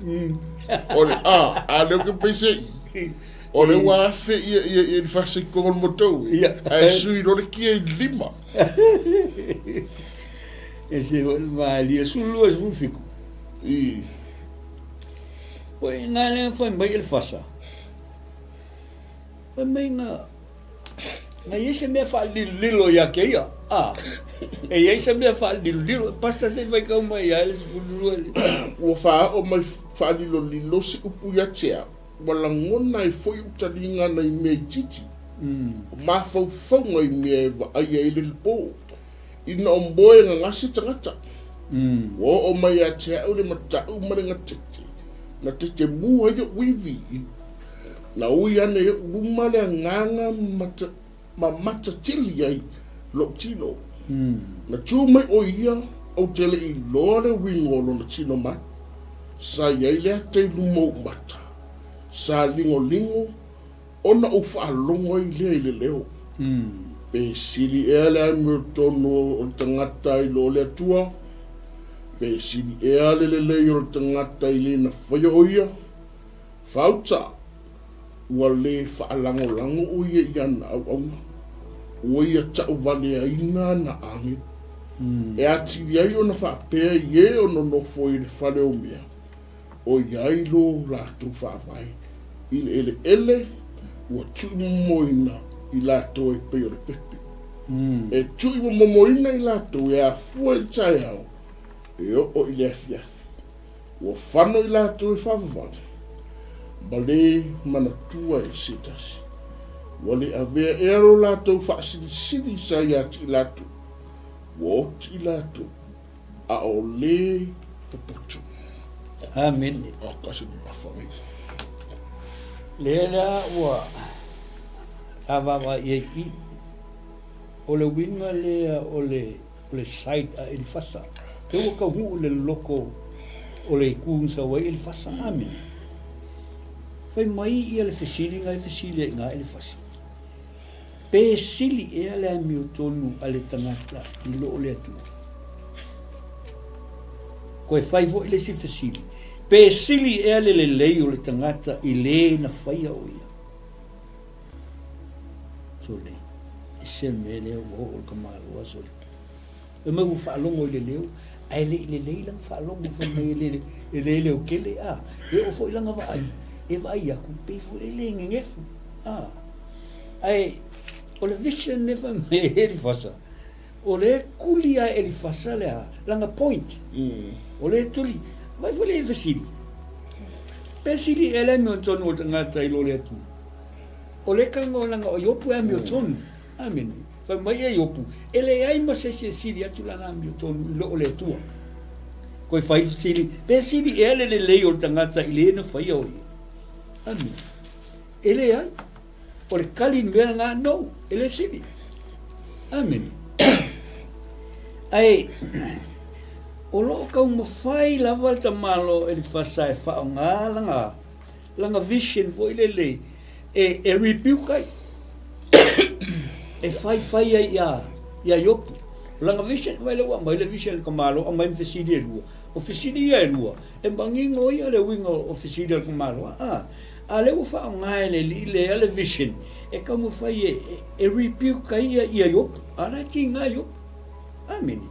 Ole leu ko pese ole wa fe e fasar ko moto. Ai sui no kia lima. Ese vale sulu fiku. Poi ngale foi mai el fasa. Foi mai nga ese me fa lilo ya que ia. E ese me fa lilo pasta se vai ka mai ele sulu. O fa o mai fa lilo si upu ya tia. Wala ngona e foi utalinga na I me titi. Ma fau ngai me ai ele po. Ina omboe nga ngasi tangata. O mai a tia o le mata o marenga tete. Na tete mu haja wivi. Na ui ane umale nganga mata tili ai lo tino. Na tu mai o ia o tele I lore wingolo na tino ma. Sa iai lea te lumo mata. Sa lingo ona o wha longo I le leo. Pe sili ele me tono o tangata I lo le tua. Pe sili ele le o tangata I le na whaia oia. Fauta. Ua le whaalango oia I ana au. Oia tau vale aina na angi. E atiri ai o na whaapea ie o no nofo I le whale o mea. O iai lo la tu whaavai. I le ele. Ua tu moina I la toi pe o le pepe. E tui wa momoina I lātou e a fua I tai au. E o I le afiafi. Ua whano I lātou e whawawanga. Ma le manatua e setasi. Ua le avea e aro lātou whaasiri sa I ati I lātou. Ua oti I lātou. A o le popotu. Amen. O kasi ni mawhangi. Lea ua avawa I o le winga lea o le site a ili fasa. E ua ka hu le loko o le kunsa wa ili fasa. Amen. Fai mai I le fesili ngai fesili ngā ili fasa. Pe sili e ale a miu tonu a le tangata I lo o le atu. Koe fai vo I le si fesili. Pe sili e ale le lei o le tangata I le na whaia o ia. So le, e se me leo o o kamarua so le. E mau whaalongo I le leo, ai le lei lang whaalongo wha mai e le leo kele a. E o fo ilanga wa ai, e wa ai aku, pe fo le le ngengefu. Ai, o le vision nefa mai e li fasa. O le kulia e li fasa lea, langa point. O le tuli, vai fo le fasili. Pe sili e le mio tonu o tangata I lo le atu. O le kanga o langa o yopu e mio tonu. Amen. Fai mai e yopu. E le ai ma se sili atu lana mio tonu I lo o le atua. Koe fai sili. Pe sili e le lei o tangata I le na fai o ia. Amen. E le ai. O le kali nwea ngā no. E le sili. Amen. Ai... O loo kau mawhai lava ta malo e li whasai whao ngā langa vision fo I le e rebuke ai. E whai ai ia yopu. Langa vision vai lewa mai le vision ka malo a mai fesidi e lua. O fesidi e lua. E bangingo ia le winga o fesidi ka malo. A lewa whao ngā le le vision. E kau mawhai e rebuke ai ia yopu. A rai ki ngā yopu. Amen.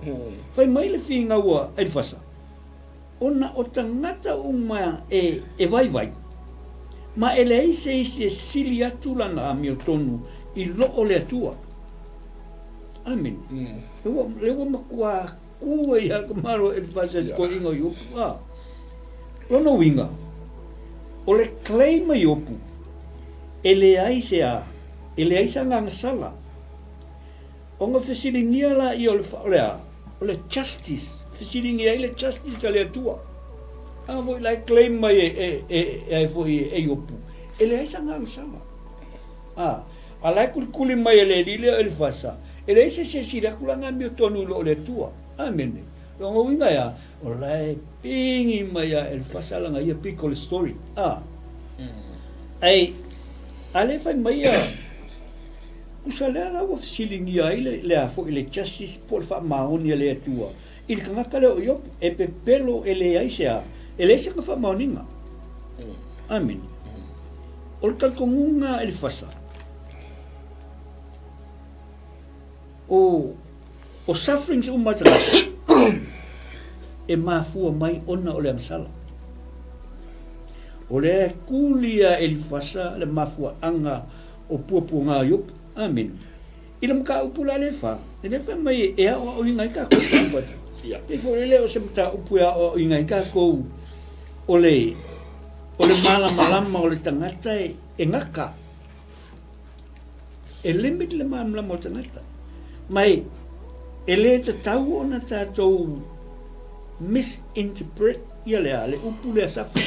Fai mai le whinga ua e whasa. Ona o tangata uma e vai. Ma e lei se sili atu lana a mio tonu I lo o le atua. Amen. Lewa makua kua I haka maro e whasa ko inga I opu. Lono winga. O le claima I opu. E le aise a. E le aise a nganga sala. O nga whesiringia la I o le whaolea, o le justice, whesiringia I le justice a le atua. Anga fo I lai claim mai e fo I opu. E le aisa ngā sama. A lai kuli mai e le lile e le whasa. E le aisa se sirakula ngā mio tonu lo o le atua. Amen. Rongo winga ya, o lai pingi mai e le whasa langa ia piko le story. Ai, a le whai mai Usa lea la wa fisilingi ai le a fo I le justice po le wha maoni le atua. I le kangaka le o iopu e pe pelo e le aise a. E le aise ka wha maoninga. Amen. O le kalkongunga e le whasa. O sufferings umatanga. E mafua mai ona o le amsala. O le kulia e le whasa le mafua anga o puapua ngā iopu. Amen. Ila mka upula le fa. E le fa mai e a o ingai ka ko pata. E fo le o se mta upua o ingai ka ko o le malama o le tangata e ngaka. E limit le malama o tangata. Mai e le te tau ona tātou misinterpret ia le upu le safu.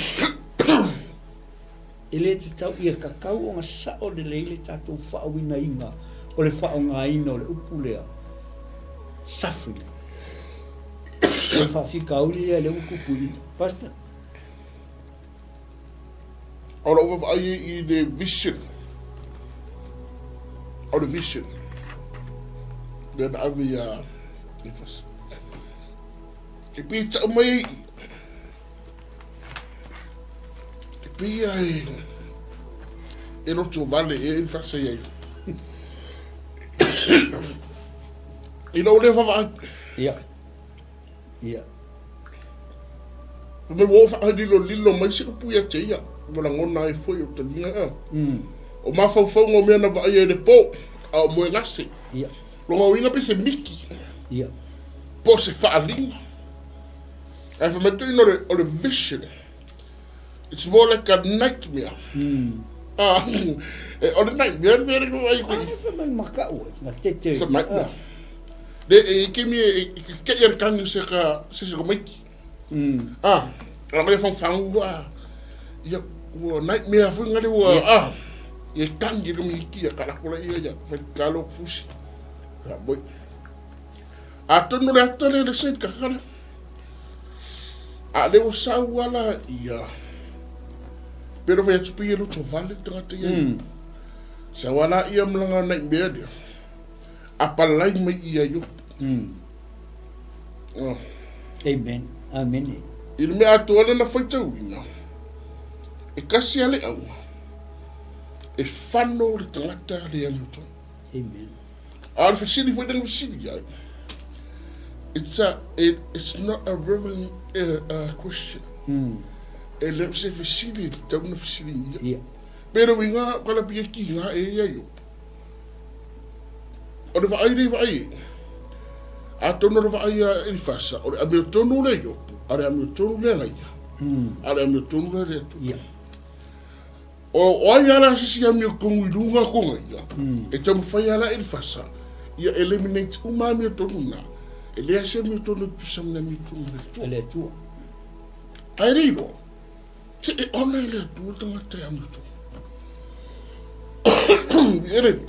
E le te tau ia kakau o ngā sao le leile tātou whaawina inga o le whao ngā ina o le upu lea suffering. O le whawhika auri lea le ukupu ina. Pasta? Ora ua ai I le vision. O le vision. Le na awi a ifas. E pita mai pia e roto vale e fasa ia I no le va ia me wo fa lilo mai se pu ia tia wala ngona e foi o talinga o ma fa ngo me na va ia de po a mo ngasi ia Longa winga pe se miki. Ia. Po se whaalinga. Ai whamatu ino o le vision. It's more like a nightmare. O le nightmare, mea reko ai koe. Ai whamai makau e, ngā tete. It's a nightmare. Le ke mi ke ia kangi se ko maiki. A le whangwhangu wa. Ia ua nightmare fu ngare ua. Ia kangi ka mi kia karakola ia whaikalo fusi. Ia boi. A tonu le atare le seit kakara. A le o sau ala ia. Pero vai tupi lo to vale tangata ia. Sa wala ia mlanga nightmare dia. Apalai mai ia yo. Amen. Amen. Il me atuale na faitau ina. E kasi ale au. E whano le tangata le amuto. Amen. Al fasili foi den fasili ia. It's not a reverent question. E le se fasili tau na fasili ia. Pero winga kala pia ki nga e ia yo. O le vai. A tono le vai e fasa. O le amio tonu le yo. A le amio tonu le ngai. A le amio tonu le tu. Ia. O ai ala si amio kongu lunga konga ia. E tamu fai ala e fasa. Ia eliminate uma amio tonu na. E le ase amio tonu tu samna amio tonu le tu. Le tua. Ai riro. Te e ona le tu tanga te amio tonu. Ere.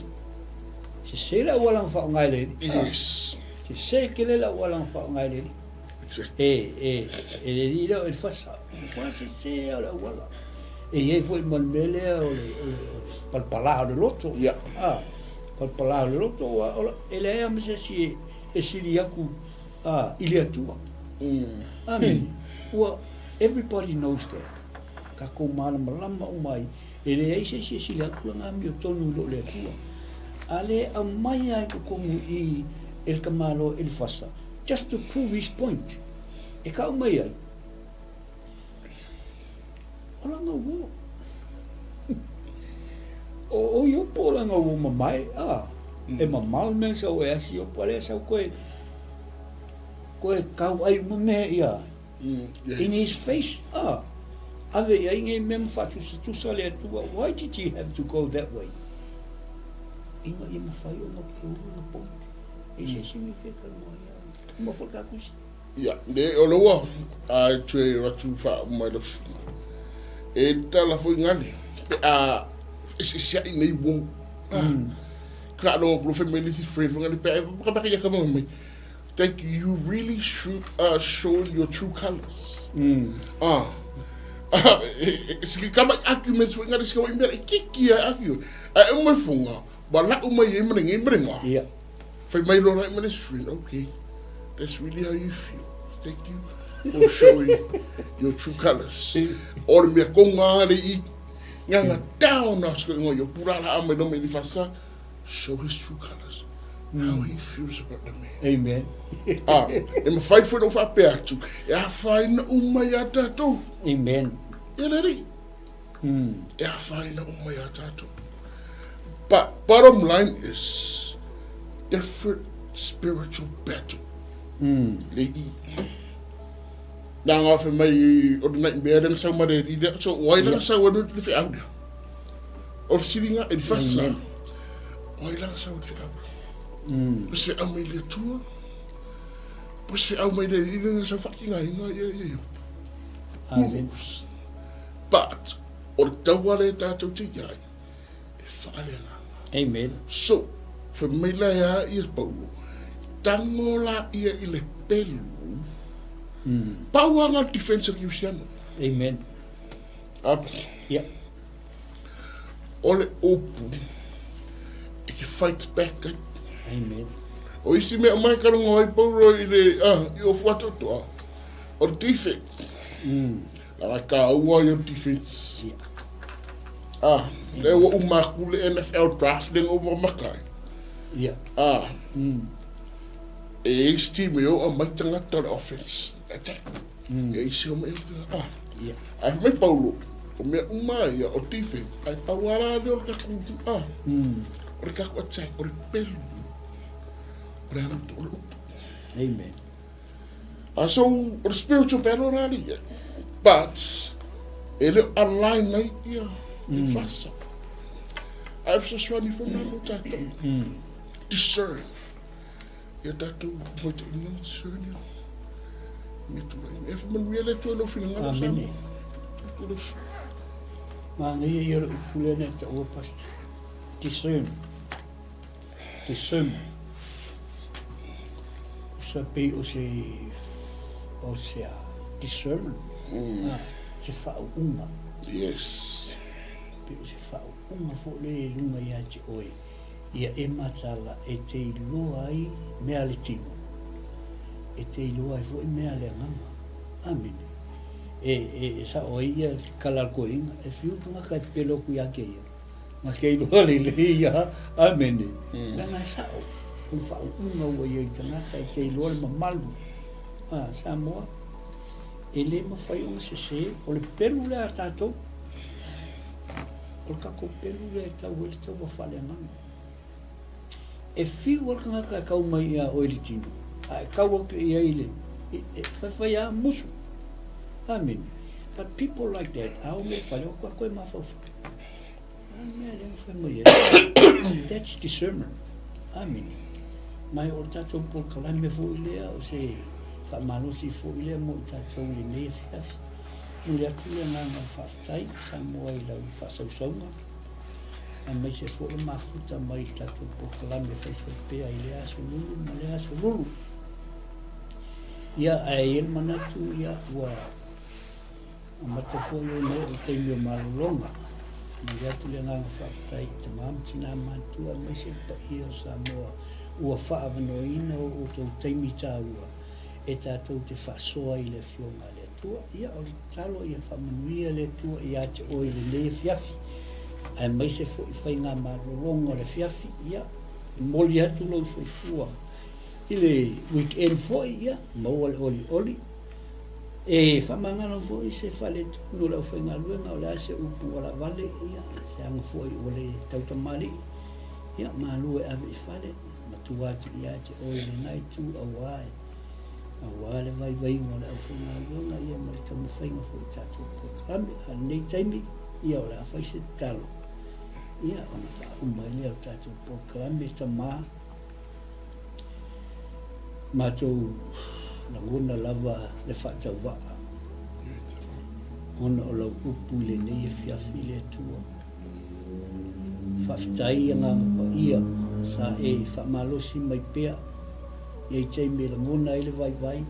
Se se la walang fa ngai le. Yes. Se se ke le la walang fa ngai le. Exactly. Le dilo el fasa. Kwa se se la wala. E foi mon mele o pal pala de loto. Yeah. Pal pala de loto ele am se si e si yaku ile atua. Amen. Well, everybody knows that. Ka ko malama umai. Ele ai se si la kula mi tonu lo le atua. Ale a mai ai ko kongu I el kamalo el fasa, just to prove his point. E ka mai ai. Ola nga wo. O yo pola nga wo mai. E mamal men sa o asi yo pole sa ko ka ai mo me ia. In his face. Ave ia nge mem fatu tu sale tu. Why did you have to go that way? Inga ia mawhai o nga prove na point. E se significa mo ia. Mo foka kusi. Ia, o loa a tue ratu wha mai losu. E tala foi ngale. E se sia I nei wo. Ka no ko family friend ngale pe ka ba ya ka mai. Thank you. You really showing your true colors. Se ka ba arguments foi ngale se ka imber kiki aku. A mo funga. Wala umay imringa. Yeah. Fai mai lo right ministry. Okay. That's really how you feel. Thank you for showing your true colors. Or me konga le I nga down na sko ngo yo pura la ame no me di fasa. Show his true colors. How he feels about the man. Amen. E me fai foi no fa perto. E a fai na umay atato. Amen. E le E a fai na umay atato. But bottom line is different spiritual battle. Now after my night bed and somebody did so why don't I want to fit out? Or sitting at the first time. Why don't I want to fit out? Was fit out my little tour? Was fit out my day even so fucking yeah. Amen. But or tawale tato tiyai. Amen. So, for me la ia Paulo. Tangola ia I le pelu. Pauanga defensive Cristiano. Amen. Yeah. Ole opu. He fights back. Amen. O isi me mai karongo ai Paulo I le I o fuato to. O defense. La ka ua I defense. Yeah. Le wa umakule NFL drafting over makai. Yeah. E team yo a mai tanga tala offense. Attack. E isi o me Yeah. Ai me Paulo. O me umai o defense. Ai pawara de o ka ku. O ka ku attack o pelu. o le ana to o le upu. Amen. So, o le spiritual battle rali ia. But, e leo online nei ia, i fasa. Ai fasa swani whana mo tātou. Discern. Ia tātou, mo te ino discern ia. Me tu lai. E whamanu ia le tua no whina ngana sama. Amen. Tu lo su. Mā ngai e ora upulene te ua pasta. Discern. Discern. Sa pe o se discernment. Se whaunga. Yes. Pe o se whaunga fo le lunga ia te oe. Ia e matala e te iloa ai mea le tino. E te iloa ai fo i mea le nganga. Amen. E sa oe ia kalalko inga. E whiutunga kai pelo ku ia ke ia. Nga ke iloa le ia. Amen. Nga sa oe. Kung whaunga ua ia i tangata e te iloa le mamalu. Sa moa. E le mawhai o se o le pelu le a tātou. O le kako pelu le tau e le tau wa whale anganga. E whiu o le kangaka kau mai ia o ili tino. E kau au ia ile. E whaiwhai a musu. Amen. But people like that, au me whale o koe mawhauwha. Mea le mwhai mai ia. That's discernment. Amen. Mai o tātou po kalame fo ilea o se whamalosi fo ilea mo i tātou le mea whiawhi. Mule atu le nganga whaftai, sa moa i lau whasausaunga. A mai se fo e mafuta mai tātou po kalame whaiwhai pēa i le aso lulu, ma le aso lulu. Ia a e manatu ia ua a matafoi o nei o teimio malolonga. Mule atu le nganga whaftai, tamam tina mantua mai se pa ia sa moa ua whaavanoina o tau teimi tā ua e tātou te whasoa i le whionga le tua. Ia o le talo ia whamanuia le tua i ate o i le le whiawhi. Ai mai se fo i whainga marolonga le whiawhi. Ia, moli atu lau soifua. I le weekend fo ia, maua le oli oli. E whamangana fo i se whale tunu lau whainga luenga o le ase upu ala vale. Ia, se anga fo i o le tautamari. Ia, maalue ave i whale. Matuati i ate o i le naitu Laoai. Laoai le vai vai mo le au whainga luenga ia ma le tamu whainga fo i tātou ʻōkrame. A nei taimi ia o le a whaise talo. Ia o na whauma i lea o tātou ʻōkrame ta mā. Mātou langona lava le whaatau waa. Ona o lau upu le nei e whiawhi le tua. Whaftai anga pa ia sa e whamalosi mai pēa. Iei tei me langona ele vai vai.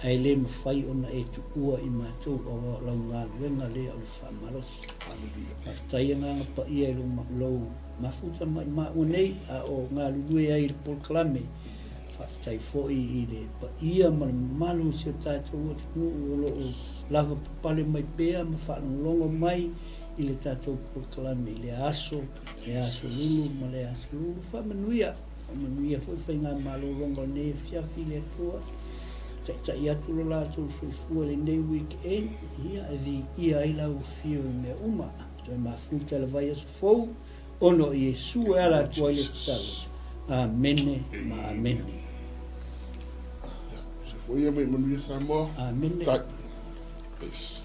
Ai le mawhai ona e tu ua i mātou o lau ngā luenga lea o le whamalosi. Whaftai anga pa ia e lau mafuta mai maa nei a o ngā lulue ai le polkalame. Whaftai foi i le pa ia ma le malu si o tātou o tunu o lo lava papale mai pēa ma whanongongo mai i le tātou polkalame i le aso lulu ma le aso lulu whamanuia foi whainga malolonga ne whiawhi le tua tai atu lo lātou soifua le nei weekend ia e vi ia i lau whio i mea uma toi mafuta le vai aso fou ono i Jesu e ala tua i le talo amene ma amene Oia mai manuia sa moa. amene Peace.